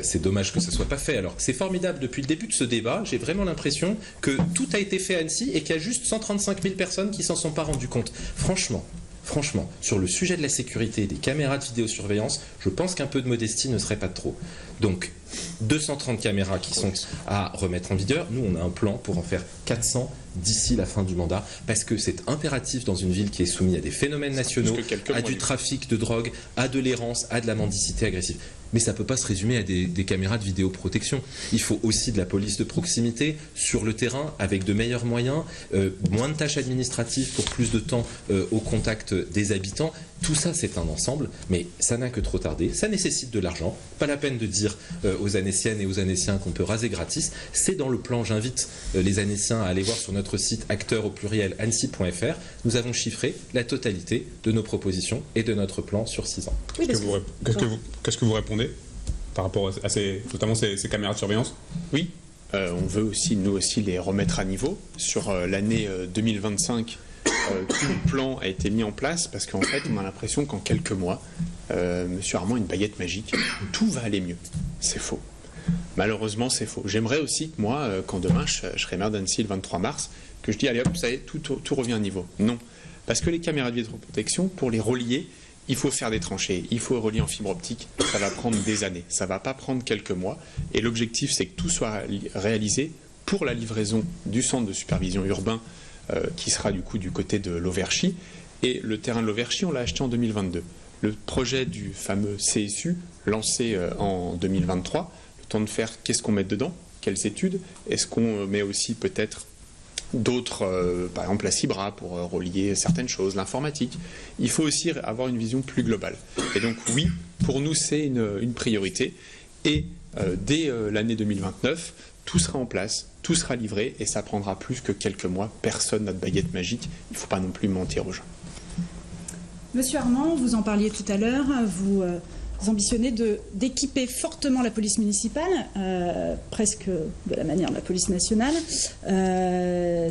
C'est dommage que ça ne soit pas fait. Alors c'est formidable, depuis le début de ce débat, j'ai vraiment l'impression que tout a été fait à Annecy et qu'il y a juste 135 000 personnes qui s'en sont pas rendues compte. Franchement, sur le sujet de la sécurité et des caméras de vidéosurveillance, je pense qu'un peu de modestie ne serait pas de trop. Donc, 230 caméras qui sont à remettre en vigueur. Nous, on a un plan pour en faire 400 d'ici la fin du mandat, parce que c'est impératif dans une ville qui est soumise à des phénomènes nationaux, à du trafic de drogue, à de l'errance, à de la mendicité agressive. Mais ça ne peut pas se résumer à des caméras de vidéoprotection. Il faut aussi de la police de proximité, sur le terrain, avec de meilleurs moyens, moins de tâches administratives pour plus de temps au contact des habitants. Tout ça, c'est un ensemble, mais ça n'a que trop tardé. Ça nécessite de l'argent. Pas la peine de dire aux Annéciennes et aux Annéciens qu'on peut raser gratis. C'est dans le plan. J'invite les Annéciens à aller voir sur notre site acteurs@annecy.fr. Nous avons chiffré la totalité de nos propositions et de notre plan sur 6 ans. Oui, Qu'est-ce que vous répondez par rapport à notamment ces caméras de surveillance? Oui, on veut aussi, nous aussi, les remettre à niveau. Sur l'année 2025, tout le plan a été mis en place parce qu'en fait, on a l'impression qu'en quelques mois, Monsieur Armand a une baguette magique, tout va aller mieux. C'est faux. Malheureusement, c'est faux. J'aimerais aussi que moi, quand demain je serai maire d'Annecy le 23 mars, que je dis allez hop, ça y est, tout revient à niveau. Non. Parce que les caméras de vidéoprotection, pour les relier, il faut faire des tranchées, il faut relier en fibre optique, ça va prendre des années, ça ne va pas prendre quelques mois. Et l'objectif, c'est que tout soit réalisé pour la livraison du centre de supervision urbain qui sera du coup du côté de l'Auverchi. Et le terrain de l'Auverchi, on l'a acheté en 2022. Le projet du fameux CSU, lancé en 2023, le temps de faire qu'est-ce qu'on met dedans, quelles études, est-ce qu'on met aussi peut-être d'autres, par exemple la CIBRA pour relier certaines choses, l'informatique. Il faut aussi avoir une vision plus globale. Et donc oui, pour nous c'est une priorité. Et dès l'année 2029, tout sera en place, tout sera livré et ça prendra plus que quelques mois. Personne n'a de baguette magique, il ne faut pas non plus mentir aux gens. Monsieur Armand, vous en parliez tout à l'heure, vous ambitionnez d'équiper fortement la police municipale, presque de la manière de la police nationale.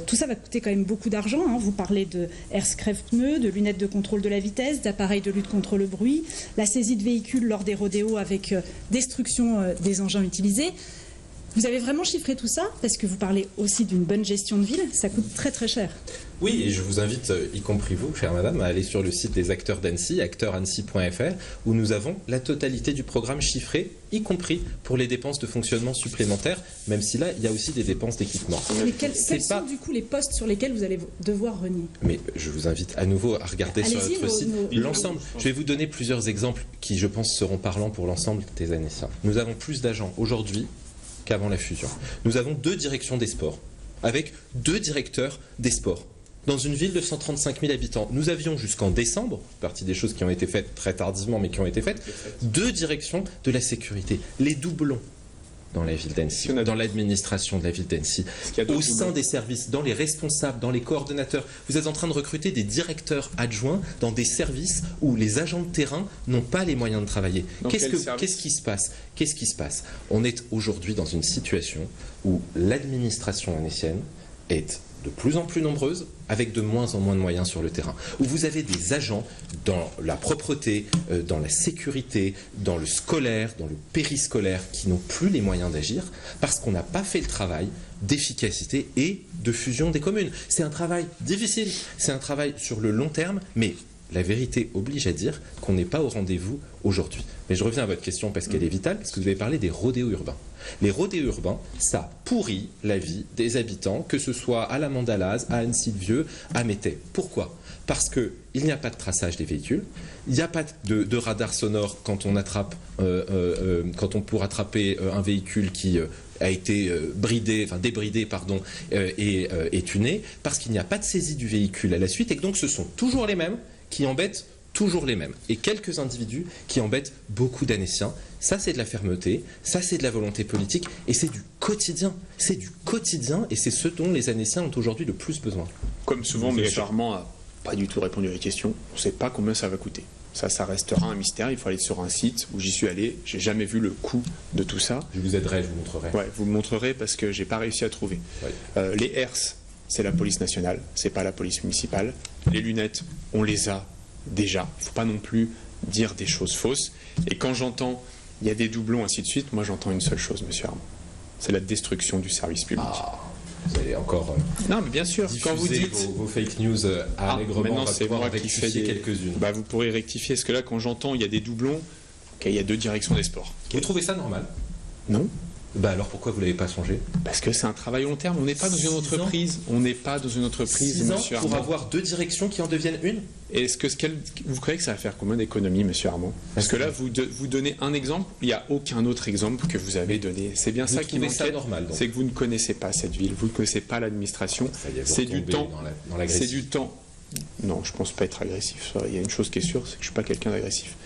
Tout ça va coûter quand même beaucoup d'argent. Hein. Vous parlez de air-scref-pneus, de lunettes de contrôle de la vitesse, d'appareils de lutte contre le bruit, la saisie de véhicules lors des rodéos avec destruction des engins utilisés. Vous avez vraiment chiffré tout ça? Parce que vous parlez aussi d'une bonne gestion de ville, ça coûte très très cher. Oui, et je vous invite, y compris vous, chère madame, à aller sur le site des acteurs d'Annecy, acteursannecy.fr, où nous avons la totalité du programme chiffré, y compris pour les dépenses de fonctionnement supplémentaires, même si là, il y a aussi des dépenses d'équipement. Mais quels sont du coup les postes sur lesquels vous allez devoir renier? Mais je vous invite à nouveau à regarder sur notre site l'ensemble. Je vais vous donner plusieurs exemples qui, je pense, seront parlants pour l'ensemble des Annéciens. Nous avons plus d'agents aujourd'hui qu'avant la fusion. Nous avons 2 directions des sports, avec 2 directeurs des sports. Dans une ville de 135 000 habitants, nous avions jusqu'en décembre, partie des choses qui ont été faites très tardivement, mais qui ont été faites, 2 directions de la sécurité. Les doublons dans la ville d'Annecy, dans l'administration de la ville d'Annecy, au sein des services, dans les responsables, dans les coordonnateurs. Vous êtes en train de recruter des directeurs adjoints dans des services où les agents de terrain n'ont pas les moyens de travailler. Qu'est-ce qui se passe? Qu'est-ce qui se passe? On est aujourd'hui dans une situation où l'administration annécienne est de plus en plus nombreuse, avec de moins en moins de moyens sur le terrain, où vous avez des agents dans la propreté, dans la sécurité, dans le scolaire, dans le périscolaire, qui n'ont plus les moyens d'agir, parce qu'on n'a pas fait le travail d'efficacité et de fusion des communes. C'est un travail difficile, c'est un travail sur le long terme, mais la vérité oblige à dire qu'on n'est pas au rendez-vous aujourd'hui. Mais je reviens à votre question parce qu'elle est vitale, parce que vous avez parlé des rodéos urbains. Les rodéos urbains, ça pourrit la vie des habitants, que ce soit à la Mandalase, à Annecy-le-Vieux, à Métais. Pourquoi? Parce qu'il n'y a pas de traçage des véhicules, il n'y a pas de radar sonore quand on attrape, quand on pour attraper un véhicule qui a été débridé et tuné, parce qu'il n'y a pas de saisie du véhicule à la suite, et que donc ce sont toujours les mêmes qui embêtent toujours les mêmes. Et quelques individus qui embêtent beaucoup d'Annéciens. Ça, c'est de la fermeté, ça, c'est de la volonté politique, et c'est du quotidien. C'est du quotidien, et c'est ce dont les Annéciens ont aujourd'hui le plus besoin. Comme souvent, M. Armand n'a pas du tout répondu à la question. On ne sait pas combien ça va coûter. Ça restera un mystère. Il faut aller sur un site où j'y suis allé. J'ai jamais vu le coût de tout ça. Je vous aiderai, je vous montrerai. Ouais, vous me montrerez parce que j'ai pas réussi à trouver. Ouais. Les HERS, c'est la police nationale, c'est pas la police municipale. Les lunettes, on les a déjà. Il ne faut pas non plus dire des choses fausses. Et quand j'entends il y a des doublons, ainsi de suite, moi j'entends une seule chose, monsieur Armand. C'est la destruction du service public. Vous allez encore non, mais bien sûr, quand vous dites vos fake news allègrement, maintenant c'est moi qui fais quelques-unes. Vous pourrez rectifier, parce que là, quand j'entends il y a des doublons, il y a 2 directions des sports. Vous trouvez ça normal? Non. Alors pourquoi vous ne l'avez pas changé? Parce que c'est un travail long terme. On n'est pas dans une entreprise. On n'est pas dans une entreprise, 6 ans monsieur pour Armand. avoir 2 directions qui en deviennent une? Vous croyez que ça va faire combien d'économies, monsieur Armand? Parce que là, vous donnez un exemple. Il n'y a aucun autre exemple que vous avez donné. C'est bien ça qui m'inquiète. C'est que vous ne connaissez pas cette ville. Vous ne connaissez pas l'administration. C'est du temps. C'est du temps. Non, je ne pense pas être agressif. Il y a une chose qui est sûre, c'est que je ne suis pas quelqu'un d'agressif.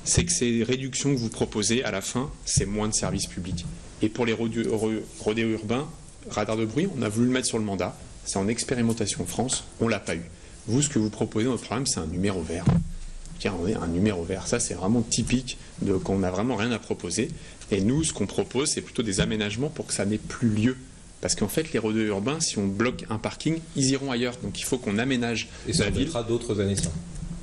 C'est que ces réductions que vous proposez, à la fin, c'est moins de services publics. Et pour les rodéos urbains, radar de bruit, on a voulu le mettre sur le mandat. C'est en expérimentation en France, on ne l'a pas eu. Vous, ce que vous proposez dans votre programme, c'est un numéro vert. Tiens, on est un numéro vert. Ça, c'est vraiment typique qu'on n'a vraiment rien à proposer. Et nous, ce qu'on propose, c'est plutôt des aménagements pour que ça n'ait plus lieu. Parce qu'en fait, les rodéos urbains, si on bloque un parking, ils iront ailleurs. Donc il faut qu'on aménage Et ça la ville. embêtera d'autres Annéciens.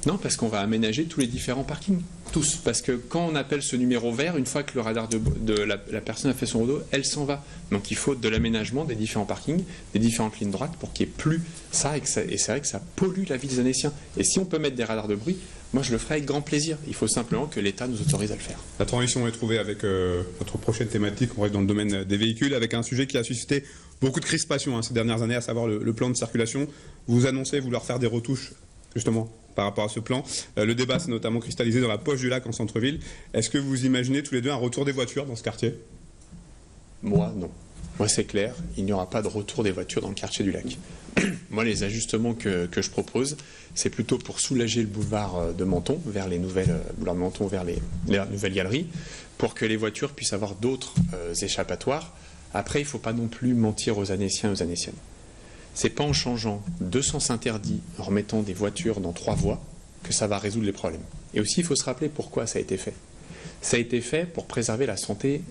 Non, parce qu'on va aménager tous les différents parkings. Tous. Parce que quand on appelle ce numéro vert, une fois que le radar de la personne a fait son rodéo, elle s'en va. Donc il faut de l'aménagement des différents parkings, des différentes lignes droites pour qu'il n'y ait plus ça. Et c'est vrai que ça pollue la vie des Annéciens. Et si on peut mettre des radars de bruit, moi je le ferai avec grand plaisir. Il faut simplement que l'État nous autorise à le faire. La transition est trouvée avec notre prochaine thématique. On reste dans le domaine des véhicules avec un sujet qui a suscité beaucoup de crispation ces dernières années, à savoir le plan de circulation. Vous annoncez vouloir faire des retouches justement par rapport à ce plan. Le débat s'est notamment cristallisé dans la poche du lac en centre-ville. Est-ce que vous imaginez tous les deux un retour des voitures dans ce quartier? Moi, non. Moi, c'est clair, il n'y aura pas de retour des voitures dans le quartier du lac. Moi, les ajustements que je propose, c'est plutôt pour soulager le boulevard de Menton, vers les nouvelles, boulevard de Menton vers les nouvelles galeries, pour que les voitures puissent avoir d'autres échappatoires. Après, il ne faut pas non plus mentir aux Annéciens et aux Annéciennes. C'est pas en changeant 2 sens interdits, en remettant des voitures dans 3 voies, que ça va résoudre les problèmes. Et aussi, il faut se rappeler pourquoi ça a été fait. Ça a été fait pour préserver la santé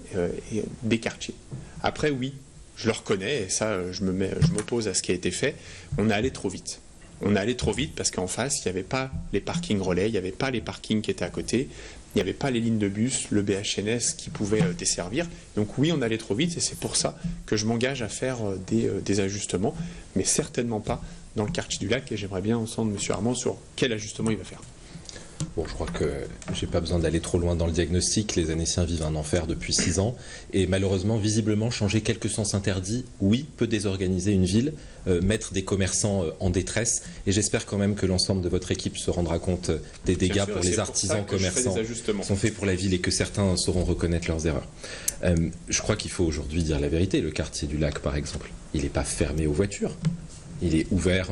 des quartiers. Après, oui, je le reconnais, et ça, je m'oppose à ce qui a été fait. On est allé trop vite. On est allé trop vite parce qu'en face, il n'y avait pas les parkings relais, il n'y avait pas les parkings qui étaient à côté, il n'y avait pas les lignes de bus, le BHNS qui pouvait desservir. Donc oui, on allait trop vite et c'est pour ça que je m'engage à faire des ajustements, mais certainement pas dans le quartier du lac. Et j'aimerais bien entendre M. Armand sur quel ajustement il va faire. Bon, je crois que j'ai pas besoin d'aller trop loin dans le diagnostic. Les Annéciens vivent un enfer depuis 6 ans. Et malheureusement, visiblement, changer quelques sens interdits, oui, peut désorganiser une ville, mettre des commerçants en détresse. Et j'espère quand même que l'ensemble de votre équipe se rendra compte des dégâts pour les artisans commerçants qui sont faits pour la ville et que certains sauront reconnaître leurs erreurs. Je crois qu'il faut aujourd'hui dire la vérité. Le quartier du lac, par exemple, il n'est pas fermé aux voitures. Il est ouvert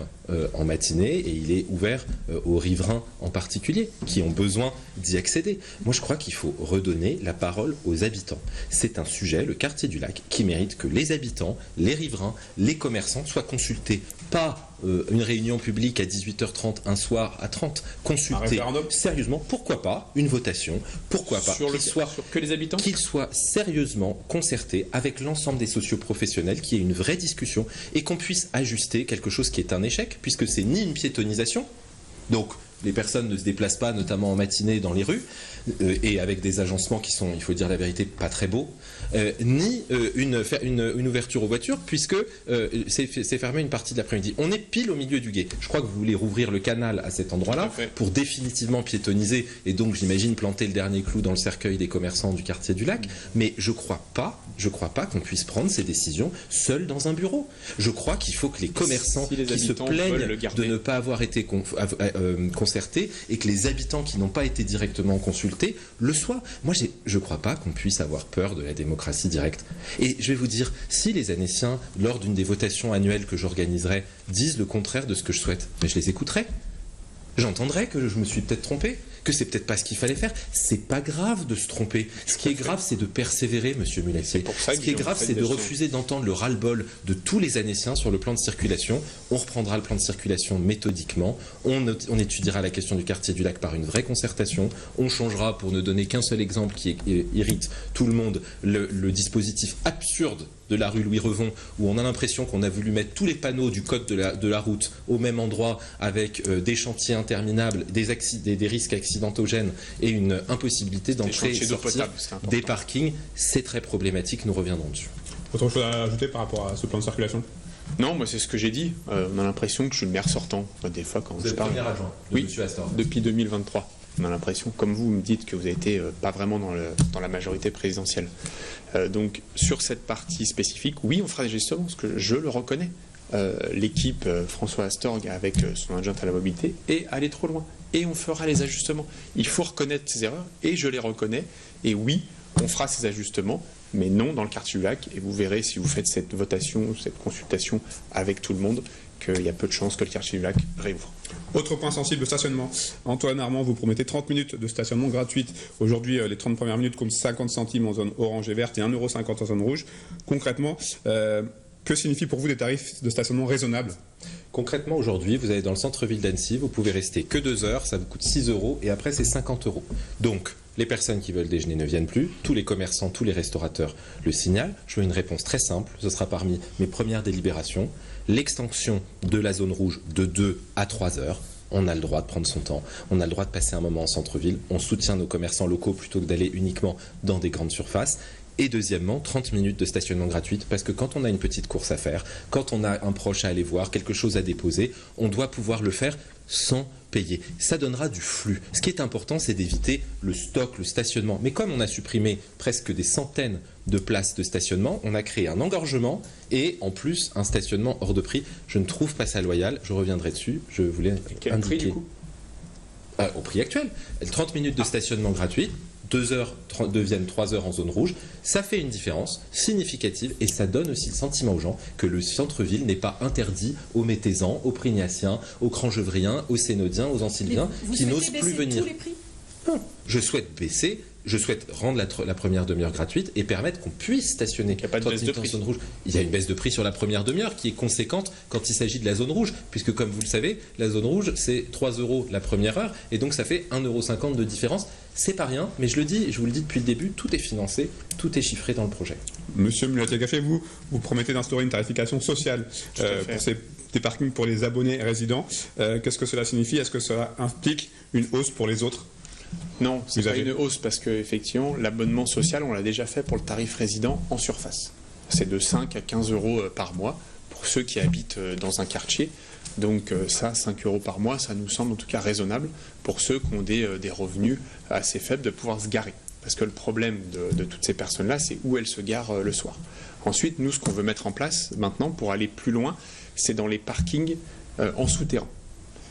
en matinée et il est ouvert aux riverains en particulier qui ont besoin d'y accéder. Moi, je crois qu'il faut redonner la parole aux habitants. C'est un sujet, le quartier du lac, qui mérite que les habitants, les riverains, les commerçants soient consultés. Pas une réunion publique à 18h30 un soir à 30. Consulter sérieusement, pourquoi pas une votation, pourquoi pas qu'il soit sérieusement concerté avec l'ensemble des socioprofessionnels, qu'il y ait une vraie discussion et qu'on puisse ajuster quelque chose qui est un échec, puisque c'est ni une piétonisation, donc les personnes ne se déplacent pas, notamment en matinée, dans les rues, et avec des agencements qui sont, il faut dire la vérité, pas très beaux, ni une ouverture aux voitures, puisque c'est fermé une partie de l'après-midi. On est pile au milieu du gué. Je crois que vous voulez rouvrir le canal à cet endroit-là pour définitivement piétoniser, et donc j'imagine planter le dernier clou dans le cercueil des commerçants du quartier du lac, mais je crois pas qu'on puisse prendre ces décisions seuls dans un bureau. Je crois qu'il faut que les commerçants qui se plaignent de ne pas avoir été concertés et que les habitants qui n'ont pas été directement consultés le soient. Moi, je ne crois pas qu'on puisse avoir peur de la démocratie directe. Et je vais vous dire, si les Annéciens, lors d'une des votations annuelles que j'organiserai, disent le contraire de ce que je souhaite, mais je les écouterai. J'entendrai que je me suis peut-être trompé, que c'est peut-être pas ce qu'il fallait faire. C'est pas grave de se tromper. Ce qui est grave, c'est de persévérer, monsieur Mulatier. Ce qui est grave, c'est de refuser d'entendre le ras-le-bol de tous les Annéciens sur le plan de circulation. On reprendra le plan de circulation méthodiquement. On étudiera la question du quartier du lac par une vraie concertation. On changera, pour ne donner qu'un seul exemple qui irrite tout le monde, le dispositif absurde de la rue Louis Revon, où on a l'impression qu'on a voulu mettre tous les panneaux du code de la route au même endroit, avec des chantiers interminables, des risques accidentogènes et une impossibilité d'entrer et sortir des parkings. C'est très problématique, nous reviendrons dessus. Autre chose à ajouter par rapport à ce plan de circulation? Non, moi c'est ce que j'ai dit. On a l'impression que je suis le maire sortant. Des fois, quand je parle. Vous êtes premier adjoint de M. Astor. Depuis 2023. On a l'impression, comme vous me dites que vous avez été pas vraiment dans la majorité présidentielle. Donc sur cette partie spécifique, oui, on fera des ajustements, parce que je le reconnais. L'équipe François Astorg avec son adjointe à la mobilité est allée trop loin. Et on fera les ajustements. Il faut reconnaître ses erreurs, et je les reconnais. Et oui, on fera ces ajustements, mais non dans le quartier du lac. Et vous verrez, si vous faites cette votation, cette consultation avec tout le monde, qu'il y a peu de chances que le quartier du lac réouvre. Autre point sensible, le stationnement. Antoine Armand, vous promettez 30 minutes de stationnement gratuite. Aujourd'hui, les 30 premières minutes comptent 50 centimes en zone orange et verte et 1,50 € en zone rouge. Concrètement, que signifie pour vous des tarifs de stationnement raisonnables? Concrètement, aujourd'hui, vous allez dans le centre-ville d'Annecy, vous pouvez rester que 2 heures, ça vous coûte 6 € et après c'est 50 €. Donc, Les personnes qui veulent déjeuner ne viennent plus. Tous les commerçants, tous les restaurateurs le signalent. Je veux une réponse très simple. Ce sera parmi mes premières délibérations. L'extension de la zone rouge de 2 à 3 heures. On a le droit de prendre son temps. On a le droit de passer un moment en centre-ville. On soutient nos commerçants locaux plutôt que d'aller uniquement dans des grandes surfaces. Et deuxièmement, 30 minutes de stationnement gratuite, parce que quand on a une petite course à faire, quand on a un proche à aller voir, quelque chose à déposer, on doit pouvoir le faire sans payer. Ça donnera du flux. Ce qui est important, c'est d'éviter le stock, le stationnement. Mais comme on a supprimé presque des centaines de places de stationnement, on a créé un engorgement et en plus un stationnement hors de prix. Je ne trouve pas ça loyal. Je reviendrai dessus. Je voulais Quel prix, du coup ? Au prix actuel. 30 minutes de stationnement gratuit. 2 heures deviennent 3 heures en zone rouge, ça fait une différence significative et ça donne aussi le sentiment aux gens que le centre-ville n'est pas interdit aux Métaisans, aux Prignaciens, aux Cranchevriens, aux Sénaudiens, aux Anciliens qui n'osent plus venir. Tous les prix ? Non, je souhaite baisser. Je souhaite rendre la première demi-heure gratuite et permettre qu'on puisse stationner. Il n'y a pas de baisse de prix. Zone rouge. Il y a une baisse de prix sur la première demi-heure qui est conséquente quand il s'agit de la zone rouge, puisque comme vous le savez, la zone rouge c'est 3 € la première heure et donc ça fait 1,50 € de différence. C'est pas rien, mais je le dis, je vous le dis depuis le début, tout est financé, tout est chiffré dans le projet. Monsieur Mulatier-Gachet, vous promettez d'instaurer une tarification sociale pour des parkings pour les abonnés résidents. Qu'est-ce que cela signifie? Est-ce que cela implique une hausse pour les autres? Non, c'est pas une hausse parce qu'effectivement, l'abonnement social, on l'a déjà fait pour le tarif résident en surface. C'est de 5 à 15 € par mois pour ceux qui habitent dans un quartier. Donc ça, 5 € par mois, ça nous semble en tout cas raisonnable pour ceux qui ont des revenus assez faibles de pouvoir se garer. Parce que le problème de toutes ces personnes-là, c'est où elles se garent le soir. Ensuite, nous, ce qu'on veut mettre en place maintenant pour aller plus loin, c'est dans les parkings en souterrain.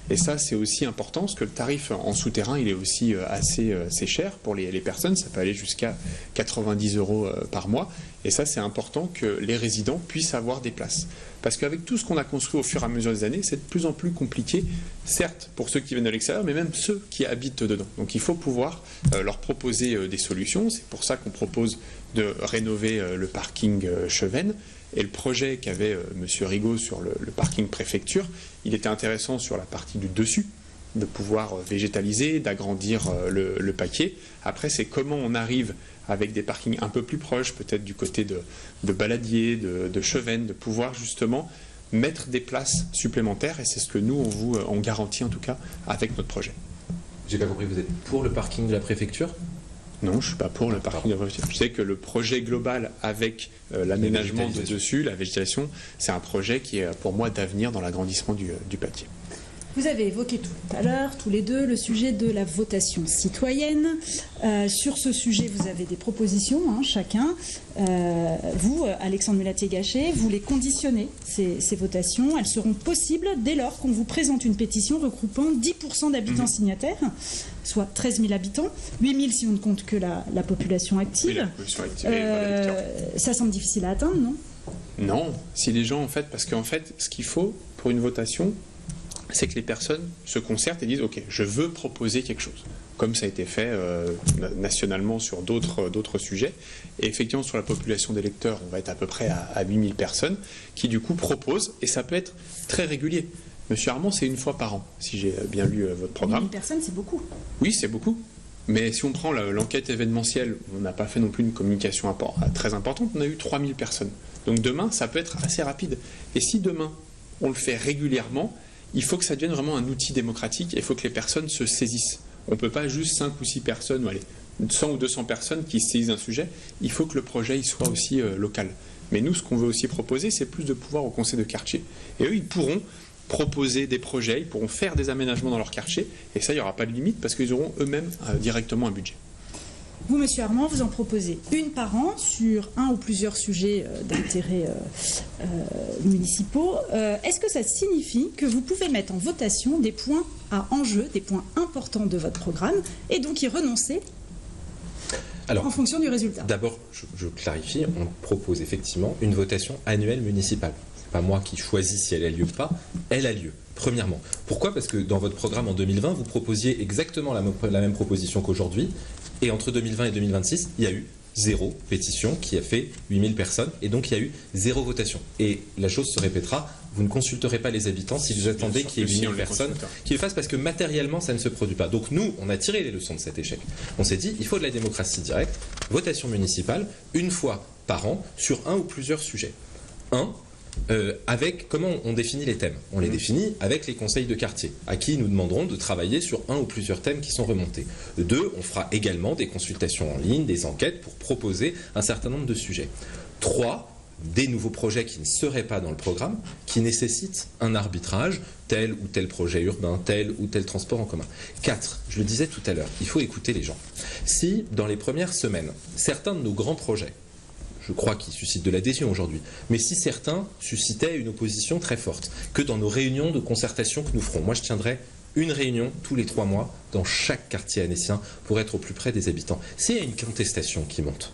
Et ça, c'est aussi important, parce que le tarif en souterrain, il est aussi assez cher pour les personnes. Ça peut aller jusqu'à 90 € par mois. Et ça, c'est important que les résidents puissent avoir des places. Parce qu'avec tout ce qu'on a construit au fur et à mesure des années, c'est de plus en plus compliqué, certes, pour ceux qui viennent de l'extérieur, mais même ceux qui habitent dedans. Donc il faut pouvoir leur proposer des solutions. C'est pour ça qu'on propose de rénover le parking Chevennes. Et le projet qu'avait M. Rigaud sur le parking préfecture, il était intéressant sur la partie du dessus, de pouvoir végétaliser, d'agrandir le paquet. Après, c'est comment on arrive avec des parkings un peu plus proches, peut-être du côté de Baladier, de Chevennes, de pouvoir justement mettre des places supplémentaires. Et c'est ce que nous, on garantit en tout cas avec notre projet. J'ai pas compris, vous êtes pour le parking de la préfecture ? Non, je ne suis pas pour le parking de la préfecture. Je sais que le projet global avec l'aménagement de dessus, la végétation, c'est un projet qui est pour moi d'avenir dans l'agrandissement du paquet. Vous avez évoqué tout à l'heure, tous les deux, le sujet de la votation citoyenne. Sur ce sujet, vous avez des propositions, chacun. Vous, Alexandre Mulatier-Gachet, vous les conditionnez, ces votations. Elles seront possibles dès lors qu'on vous présente une pétition regroupant 10% d'habitants signataires, soit 13 000 habitants, 8 000 si on ne compte que la population active. Oui, la population active ça semble difficile à atteindre, non? Non, si les gens, parce qu'en fait, ce qu'il faut pour une votation, c'est que les personnes se concertent et disent « Ok, je veux proposer quelque chose », comme ça a été fait nationalement sur d'autres sujets. Et effectivement, sur la population d'électeurs, on va être à peu près à 8 000 personnes qui, du coup, proposent, et ça peut être très régulier. Monsieur Armand, c'est une fois par an, si j'ai bien lu votre programme. 8 000 personnes, c'est beaucoup. Oui, c'est beaucoup. Mais si on prend l'enquête événementielle, on n'a pas fait non plus une communication très importante, on a eu 3 000 personnes. Donc demain, ça peut être assez rapide. Et si demain, on le fait régulièrement, il faut que ça devienne vraiment un outil démocratique et il faut que les personnes se saisissent. On ne peut pas juste 5 ou 6 personnes, ou allez, 100 ou 200 personnes qui saisissent un sujet. Il faut que le projet il soit aussi local. Mais nous, ce qu'on veut aussi proposer, c'est plus de pouvoir au conseil de quartier. Et eux, ils pourront proposer des projets, ils pourront faire des aménagements dans leur quartier. Et ça, il n'y aura pas de limite parce qu'ils auront eux-mêmes directement un budget. Vous, Monsieur Armand, vous en proposez une par an sur un ou plusieurs sujets d'intérêt municipaux. Est-ce que ça signifie que vous pouvez mettre en votation des points à enjeu, des points importants de votre programme, et donc y renoncer en fonction du résultat? D'abord, je clarifie, on propose effectivement une votation annuelle municipale. Ce n'est pas moi qui choisis si elle a lieu ou pas, elle a lieu. Premièrement. Pourquoi? Parce que dans votre programme en 2020, vous proposiez exactement la même proposition qu'aujourd'hui. Et entre 2020 et 2026, il y a eu 0 pétition qui a fait 8000 personnes et donc il y a eu 0 votation. Et la chose se répétera, vous ne consulterez pas les habitants si vous attendez qu'il y ait 8000 personnes qui le fassent parce que matériellement ça ne se produit pas. Donc nous, on a tiré les leçons de cet échec. On s'est dit, il faut de la démocratie directe, votation municipale, une fois par an sur un ou plusieurs sujets. Avec comment on définit les thèmes. On les définit avec les conseils de quartier, à qui nous demanderons de travailler sur un ou plusieurs thèmes qui sont remontés. 2, on fera également des consultations en ligne, des enquêtes pour proposer un certain nombre de sujets. 3, des nouveaux projets qui ne seraient pas dans le programme, qui nécessitent un arbitrage, tel ou tel projet urbain, tel ou tel transport en commun. 4, je le disais tout à l'heure, il faut écouter les gens. Si, dans les premières semaines, certains de nos grands projets, je crois qu'ils suscitent de l'adhésion aujourd'hui, mais si certains suscitaient une opposition très forte, que dans nos réunions de concertation que nous ferons, moi je tiendrai une réunion tous les 3 mois dans chaque quartier annécien pour être au plus près des habitants. S'il y a une contestation qui monte,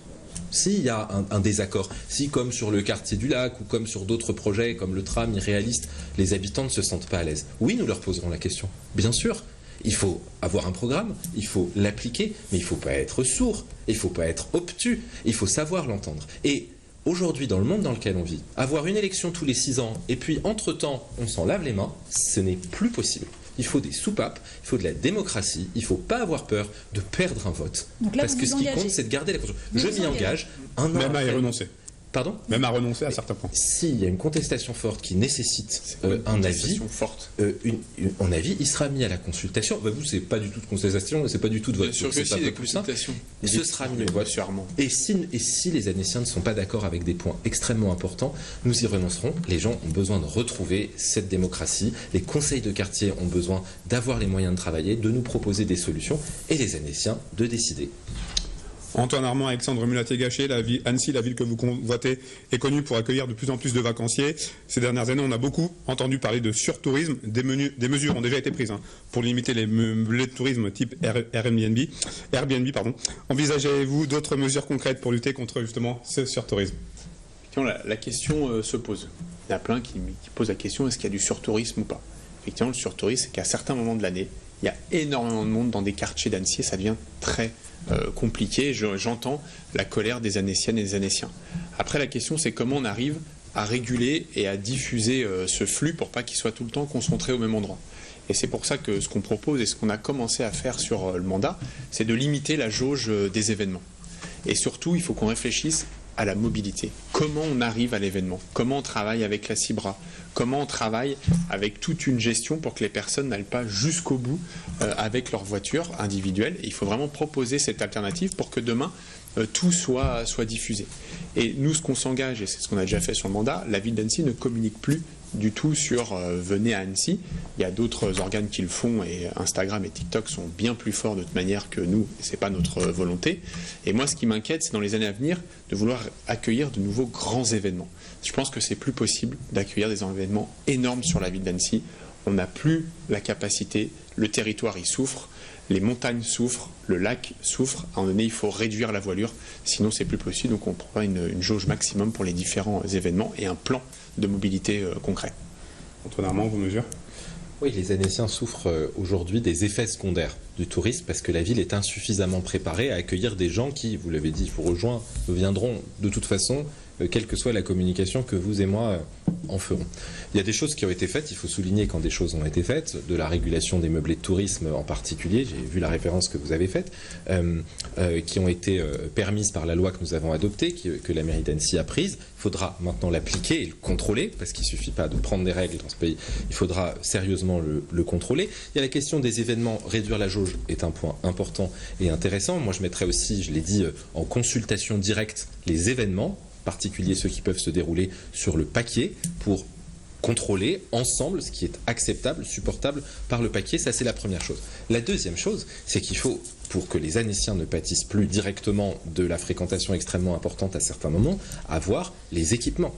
s'il y a un désaccord, si comme sur le quartier du lac ou comme sur d'autres projets comme le tram irréaliste, les habitants ne se sentent pas à l'aise, oui, nous leur poserons la question, bien sûr. Il faut avoir un programme, il faut l'appliquer, mais il ne faut pas être sourd, il ne faut pas être obtus, il faut savoir l'entendre. Et aujourd'hui, dans le monde dans lequel on vit, avoir une élection tous les 6 ans, et puis entre-temps, on s'en lave les mains, ce n'est plus possible. Il faut des soupapes, il faut de la démocratie, il ne faut pas avoir peur de perdre un vote. Donc là, parce que ce qui compte, c'est de garder la conscience. Je m'y engage, un an Même à y après... renoncer. Pardon ? Même à renoncer à certains points. S'il y a une contestation forte qui nécessite un avis, un avis, il sera mis à la consultation. Bah, vous, c'est pas du tout de contestation, c'est pas du tout de vote. Bien sûr que c'est si, pas des plus simple. consultations. Ce sera mis au vote. Et si les Annéciens ne sont pas d'accord avec des points extrêmement importants, nous y renoncerons. Les gens ont besoin de retrouver cette démocratie. Les conseils de quartier ont besoin d'avoir les moyens de travailler, de nous proposer des solutions, et les Annéciens de décider. Antoine Armand, Alexandre Mulatier-Gachet, Annecy, la ville que vous convoitez, est connue pour accueillir de plus en plus de vacanciers. Ces dernières années, on a beaucoup entendu parler de surtourisme. Des mesures ont déjà été prises pour limiter les meublés de tourisme type Airbnb. Envisagez-vous d'autres mesures concrètes pour lutter contre justement ce surtourisme ? La question se pose. Il y en a plein qui posent la question, est-ce qu'il y a du surtourisme ou pas ? Effectivement, le surtourisme, c'est qu'à certains moments de l'année, il y a énormément de monde dans des quartiers d'Annecy et ça devient très compliqué. J'entends la colère des Annéciennes et des Annéciens. Après, la question, c'est comment on arrive à réguler et à diffuser ce flux pour pas qu'il soit tout le temps concentré au même endroit. Et c'est pour ça que ce qu'on propose et ce qu'on a commencé à faire sur le mandat, c'est de limiter la jauge des événements. Et surtout, il faut qu'on réfléchisse à la mobilité. Comment on arrive à l'événement ? Comment on travaille avec la CIBRA ? Comment on travaille avec toute une gestion pour que les personnes n'aillent pas jusqu'au bout avec leur voiture individuelle ? Et il faut vraiment proposer cette alternative pour que demain, tout soit diffusé. Et nous, ce qu'on s'engage, et c'est ce qu'on a déjà fait sur le mandat, la ville d'Annecy ne communique plus du tout sur venez à Annecy. Il y a d'autres organes qui le font et Instagram et TikTok sont bien plus forts de toute manière que nous, et c'est pas notre volonté. Et moi, ce qui m'inquiète, c'est dans les années à venir de vouloir accueillir de nouveaux grands événements. Je pense que c'est plus possible d'accueillir des événements énormes sur la ville d'Annecy. On n'a plus la capacité, le territoire y souffre, les montagnes souffrent, le lac souffre. À un moment donné, il faut réduire la voilure, sinon c'est plus possible. Donc on prendra une jauge maximum pour les différents événements et un plan de mobilité concret. Antoine Armand, vos mesures ? Oui, les Annéciens souffrent aujourd'hui des effets secondaires du tourisme parce que la ville est insuffisamment préparée à accueillir des gens qui, vous l'avez dit, vous rejoint, viendront de toute façon, quelle que soit la communication que vous et moi en ferons. Il y a des choses qui ont été faites, il faut souligner quand des choses ont été faites, de la régulation des meublés de tourisme en particulier, j'ai vu la référence que vous avez faite, qui ont été permises par la loi que nous avons adoptée, que la mairie d'Annecy a prise. Il faudra maintenant l'appliquer et le contrôler, parce qu'il ne suffit pas de prendre des règles dans ce pays, il faudra sérieusement le contrôler. Il y a la question des événements, réduire la jauge est un point important et intéressant. Moi je mettrais aussi, je l'ai dit, en consultation directe les événements, en particulier ceux qui peuvent se dérouler sur le paquier, pour contrôler ensemble ce qui est acceptable, supportable par le paquier. Ça, c'est la première chose. La deuxième chose, c'est qu'il faut, pour que les Annéciens ne pâtissent plus directement de la fréquentation extrêmement importante à certains moments, avoir les équipements.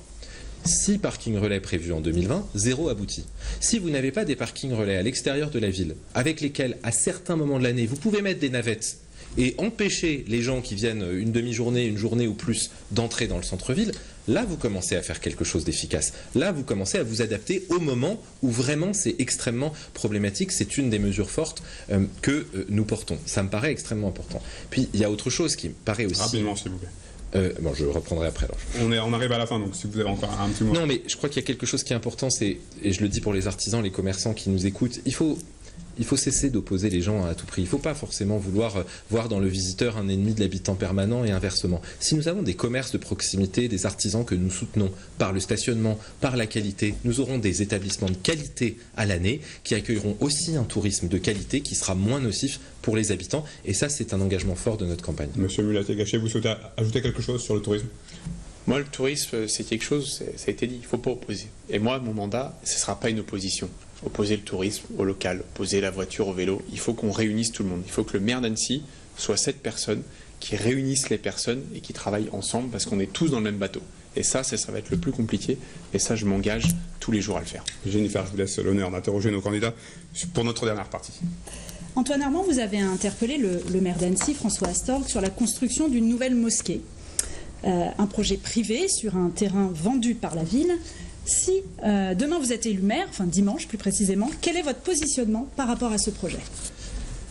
6 parkings relais prévus en 2020, 0 abouti. Si vous n'avez pas des parkings relais à l'extérieur de la ville, avec lesquels, à certains moments de l'année, vous pouvez mettre des navettes et empêcher les gens qui viennent une demi-journée, une journée ou plus d'entrer dans le centre-ville, là vous commencez à faire quelque chose d'efficace. Là vous commencez à vous adapter au moment où vraiment c'est extrêmement problématique. C'est une des mesures fortes que nous portons. Ça me paraît extrêmement important. Puis il y a autre chose qui me paraît aussi... Rapidement, s'il vous plaît. Bon, je reprendrai après. Alors. On arrive à la fin, donc si vous avez encore un petit mot. Non, mais je crois qu'il y a quelque chose qui est important, et je le dis pour les artisans, les commerçants qui nous écoutent, il faut cesser d'opposer les gens à tout prix. Il ne faut pas forcément vouloir voir dans le visiteur un ennemi de l'habitant permanent et inversement. Si nous avons des commerces de proximité, des artisans que nous soutenons par le stationnement, par la qualité, nous aurons des établissements de qualité à l'année qui accueilleront aussi un tourisme de qualité qui sera moins nocif pour les habitants. Et ça, c'est un engagement fort de notre campagne. Monsieur Mulatier-Gachet, vous souhaitez ajouter quelque chose sur le tourisme ? Moi, le tourisme, c'est quelque chose, ça a été dit, il ne faut pas opposer. Et moi, mon mandat, ce ne sera pas une opposition. Opposer le tourisme au local, opposer la voiture au vélo. Il faut qu'on réunisse tout le monde. Il faut que le maire d'Annecy soit cette personne qui réunisse les personnes et qui travaille ensemble parce qu'on est tous dans le même bateau. Et ça va être le plus compliqué. Et ça, je m'engage tous les jours à le faire. Jennifer, je vous laisse l'honneur d'interroger nos candidats pour notre dernière partie. Antoine Armand, vous avez interpellé le maire d'Annecy, François Astorg, sur la construction d'une nouvelle mosquée. Un projet privé sur un terrain vendu par la ville. Si demain vous êtes élu maire, enfin dimanche plus précisément, quel est votre positionnement par rapport à ce projet ?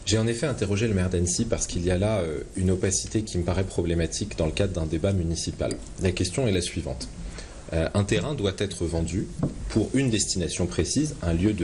J'ai en effet interrogé le maire d'Annecy parce qu'il y a là une opacité qui me paraît problématique dans le cadre d'un débat municipal. La question est la suivante. Un terrain doit être vendu pour une destination précise, un lieu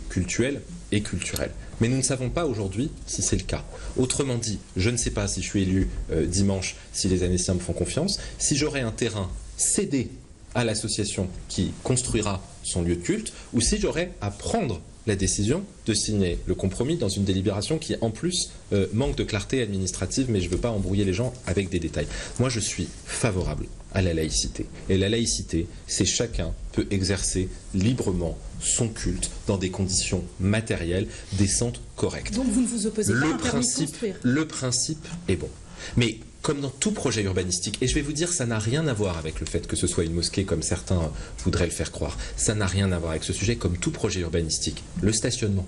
cultuel et culturel. Mais nous ne savons pas aujourd'hui si c'est le cas. Autrement dit, je ne sais pas si je suis élu dimanche, si les Annéciens me font confiance, si j'aurai un terrain cédé à l'association qui construira son lieu de culte, ou si j'aurai à prendre la décision de signer le compromis dans une délibération qui, en plus, manque de clarté administrative, mais je ne veux pas embrouiller les gens avec des détails. Moi, je suis favorable à la laïcité. Et la laïcité, c'est chacun peut exercer librement son culte dans des conditions matérielles, décentes, correctes. Donc vous ne vous opposez pas à un permis de construire ? Le principe est bon. Mais comme dans tout projet urbanistique, et je vais vous dire, ça n'a rien à voir avec le fait que ce soit une mosquée comme certains voudraient le faire croire. Ça n'a rien à voir avec ce sujet comme tout projet urbanistique. Le stationnement,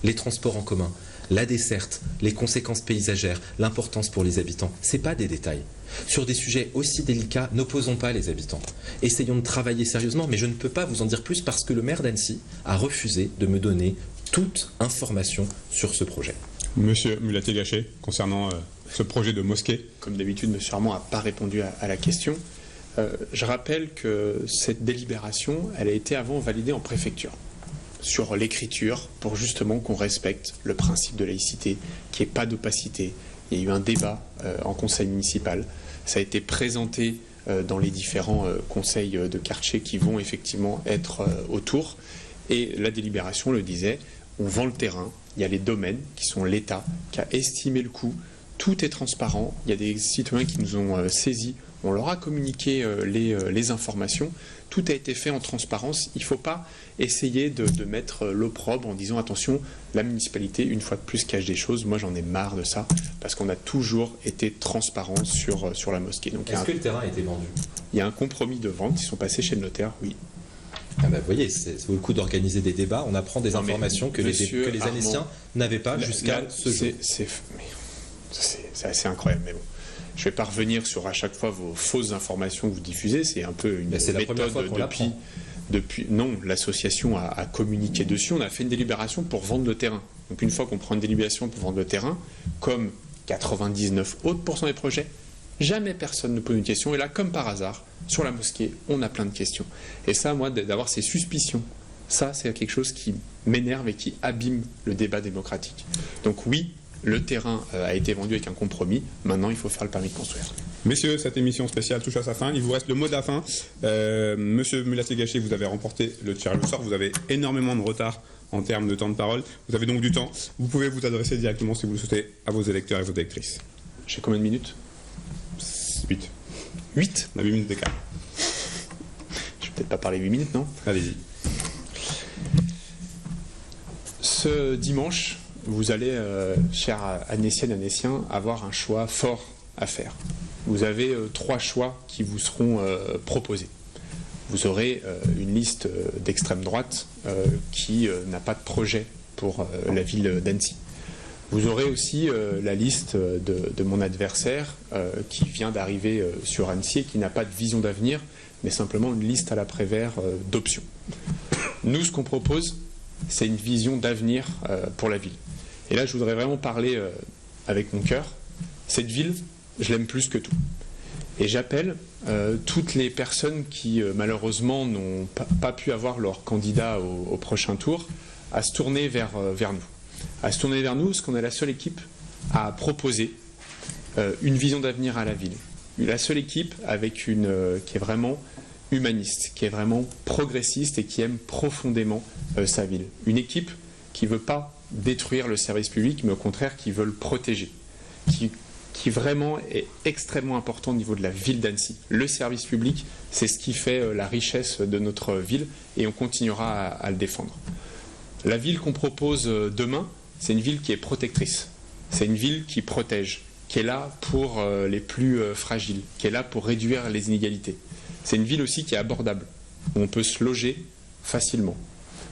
les transports en commun, la desserte, les conséquences paysagères, l'importance pour les habitants, c'est pas des détails. Sur des sujets aussi délicats, n'opposons pas les habitants. Essayons de travailler sérieusement, mais je ne peux pas vous en dire plus parce que le maire d'Annecy a refusé de me donner toute information sur ce projet. Monsieur Mulatier-Gachet, concernant ce projet de mosquée. Comme d'habitude, M. Armand n'a pas répondu à la question. Je rappelle que cette délibération, elle a été avant validée en préfecture sur l'écriture pour justement qu'on respecte le principe de laïcité, qu'il n'y ait pas d'opacité. Il y a eu un débat en conseil municipal. Ça a été présenté dans les différents conseils de quartier qui vont effectivement être autour. Et la délibération le disait, on vend le terrain, il y a les domaines qui sont l'État, qui a estimé le coût, tout est transparent, il y a des citoyens qui nous ont saisis, on leur a communiqué les informations, tout a été fait en transparence, il ne faut pas essayer de mettre l'opprobre en disant attention, la municipalité une fois de plus cache des choses, moi j'en ai marre de ça, parce qu'on a toujours été transparent sur la mosquée. Donc, est-ce que le terrain a été vendu ? Il y a un compromis de vente, ils sont passés chez le notaire, oui. Ah bah vous voyez, c'est vaut le coup d'organiser des débats, on apprend des informations que les Annéciens n'avaient pas jusqu'à ce jour. C'est assez incroyable, mais bon. Je ne vais pas revenir sur à chaque fois vos fausses informations que vous diffusez, c'est un peu une méthode depuis. Non, l'association a communiqué dessus, on a fait une délibération pour vendre le terrain. Donc une fois qu'on prend une délibération pour vendre le terrain, comme 99 autres % des projets, jamais personne ne pose une question. Et là, comme par hasard, sur la mosquée, on a plein de questions. Et ça, moi, d'avoir ces suspicions, ça, c'est quelque chose qui m'énerve et qui abîme le débat démocratique. Donc oui, le terrain a été vendu avec un compromis. Maintenant, il faut faire le permis de construire. Messieurs, cette émission spéciale touche à sa fin. Il vous reste le mot de la fin. Monsieur Mulatier-Gachet, vous avez remporté le tirage au sort. Vous avez énormément de retard en termes de temps de parole. Vous avez donc du temps. Vous pouvez vous adresser directement, si vous le souhaitez, à vos électeurs et vos électrices. J'ai combien de minutes ? 8. 8 ? On a 8 minutes d'écart. Je vais peut-être pas parler 8 minutes, non ? Allez-y. Ce dimanche, vous allez, chers Annéciennes, Annéciens, avoir un choix fort à faire. Vous avez 3 choix qui vous seront proposés. Vous aurez une liste d'extrême droite qui n'a pas de projet pour la ville d'Annecy. Vous aurez aussi la liste de mon adversaire qui vient d'arriver sur Annecy et qui n'a pas de vision d'avenir, mais simplement une liste à la Prévert d'options. Nous, ce qu'on propose, c'est une vision d'avenir pour la ville. Et là, je voudrais vraiment parler avec mon cœur. Cette ville, je l'aime plus que tout. Et j'appelle toutes les personnes qui, malheureusement, n'ont pas pu avoir leur candidat au prochain tour, à se tourner vers nous. À se tourner vers nous, parce qu'on est la seule équipe à proposer une vision d'avenir à la ville. La seule équipe avec qui est vraiment humaniste, qui est vraiment progressiste et qui aime profondément sa ville. Une équipe qui ne veut pas détruire le service public, mais au contraire qui veut le protéger, qui vraiment est extrêmement important au niveau de la ville d'Annecy. Le service public, c'est ce qui fait la richesse de notre ville et on continuera à le défendre. La ville qu'on propose demain, c'est une ville qui est protectrice. C'est une ville qui protège, qui est là pour les plus fragiles, qui est là pour réduire les inégalités. C'est une ville aussi qui est abordable, où on peut se loger facilement,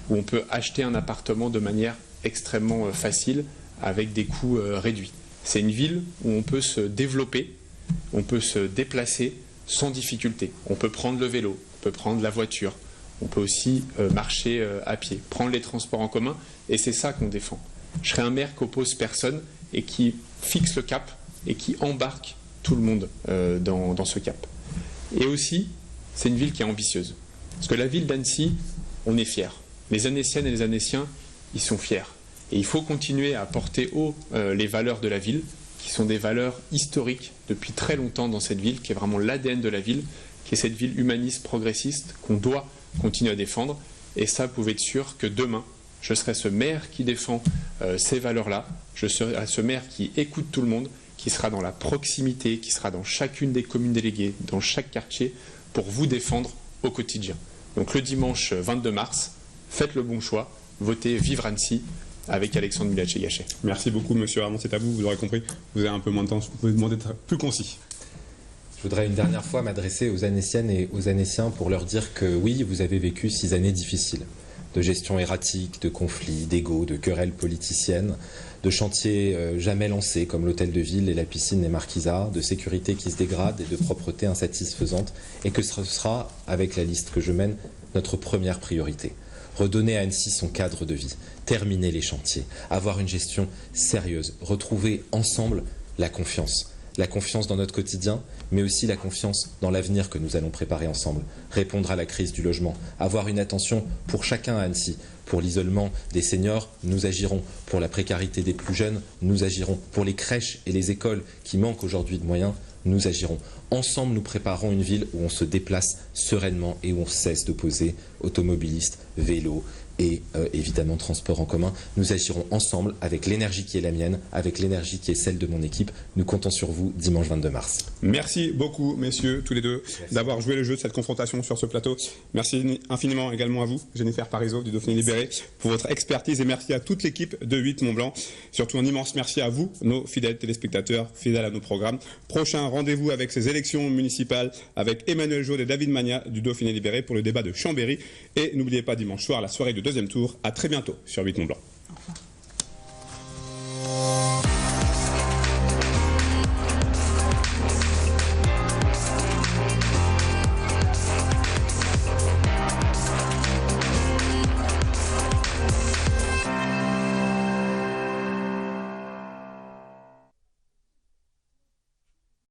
où on peut acheter un appartement de manière extrêmement facile avec des coûts réduits. C'est une ville où on peut se développer, on peut se déplacer sans difficulté. On peut prendre le vélo, on peut prendre la voiture, on peut aussi marcher à pied, prendre les transports en commun, et c'est ça qu'on défend. Je serai un maire qui oppose personne et qui fixe le cap et qui embarque tout le monde dans ce cap. Et aussi, c'est une ville qui est ambitieuse. Parce que la ville d'Annecy, on est fiers. Les Annéciennes et les Annéciens, ils sont fiers. Et il faut continuer à porter haut les valeurs de la ville, qui sont des valeurs historiques depuis très longtemps dans cette ville, qui est vraiment l'ADN de la ville, qui est cette ville humaniste, progressiste, qu'on doit continuer à défendre. Et ça, vous pouvez être sûr que demain, je serai ce maire qui défend ces valeurs-là, je serai ce maire qui écoute tout le monde, qui sera dans la proximité, qui sera dans chacune des communes déléguées, dans chaque quartier, pour vous défendre au quotidien. Donc le dimanche 22 mars, faites le bon choix, votez Vivre Annecy avec Alexandre Mulache-Gachet. Merci beaucoup, monsieur Ramon, c'est à vous, vous l'aurez compris. Vous avez un peu moins de temps, vous pouvez demander d'être plus concis. Je voudrais une dernière fois m'adresser aux Annéciennes et aux Annéciens pour leur dire que oui, vous avez vécu 6 années difficiles, de gestion erratique, de conflits, d'égos, de querelles politiciennes, de chantiers jamais lancés comme l'hôtel de ville et la piscine des Marquisards, de sécurité qui se dégrade et de propreté insatisfaisante, et que ce sera, avec la liste que je mène, notre première priorité. Redonner à Annecy son cadre de vie, terminer les chantiers, avoir une gestion sérieuse, retrouver ensemble la confiance dans notre quotidien, mais aussi la confiance dans l'avenir que nous allons préparer ensemble, répondre à la crise du logement, avoir une attention pour chacun à Annecy. Pour l'isolement des seniors, nous agirons. Pour la précarité des plus jeunes, nous agirons. Pour les crèches et les écoles qui manquent aujourd'hui de moyens, nous agirons. Ensemble, nous préparons une ville où on se déplace sereinement et où on cesse d'opposer automobilistes, vélos et évidemment transport en commun. Nous agirons ensemble avec l'énergie qui est la mienne, avec l'énergie qui est celle de mon équipe. Nous comptons sur vous dimanche 22 mars. Merci beaucoup, messieurs, tous les deux, d'avoir joué le jeu de cette confrontation sur ce plateau. Merci infiniment également à vous, Jennifer Parizeau du Dauphiné Libéré, pour votre expertise, et merci à toute l'équipe de 8 Mont-Blanc. Surtout un immense merci à vous, nos fidèles téléspectateurs, fidèles à nos programmes. Prochain rendez-vous avec ces élections municipales avec Emmanuel Jaude et David Magna du Dauphiné Libéré pour le débat de Chambéry. Et n'oubliez pas dimanche soir la soirée du deuxième tour. À très bientôt sur 8 Mont-Blanc. Au revoir.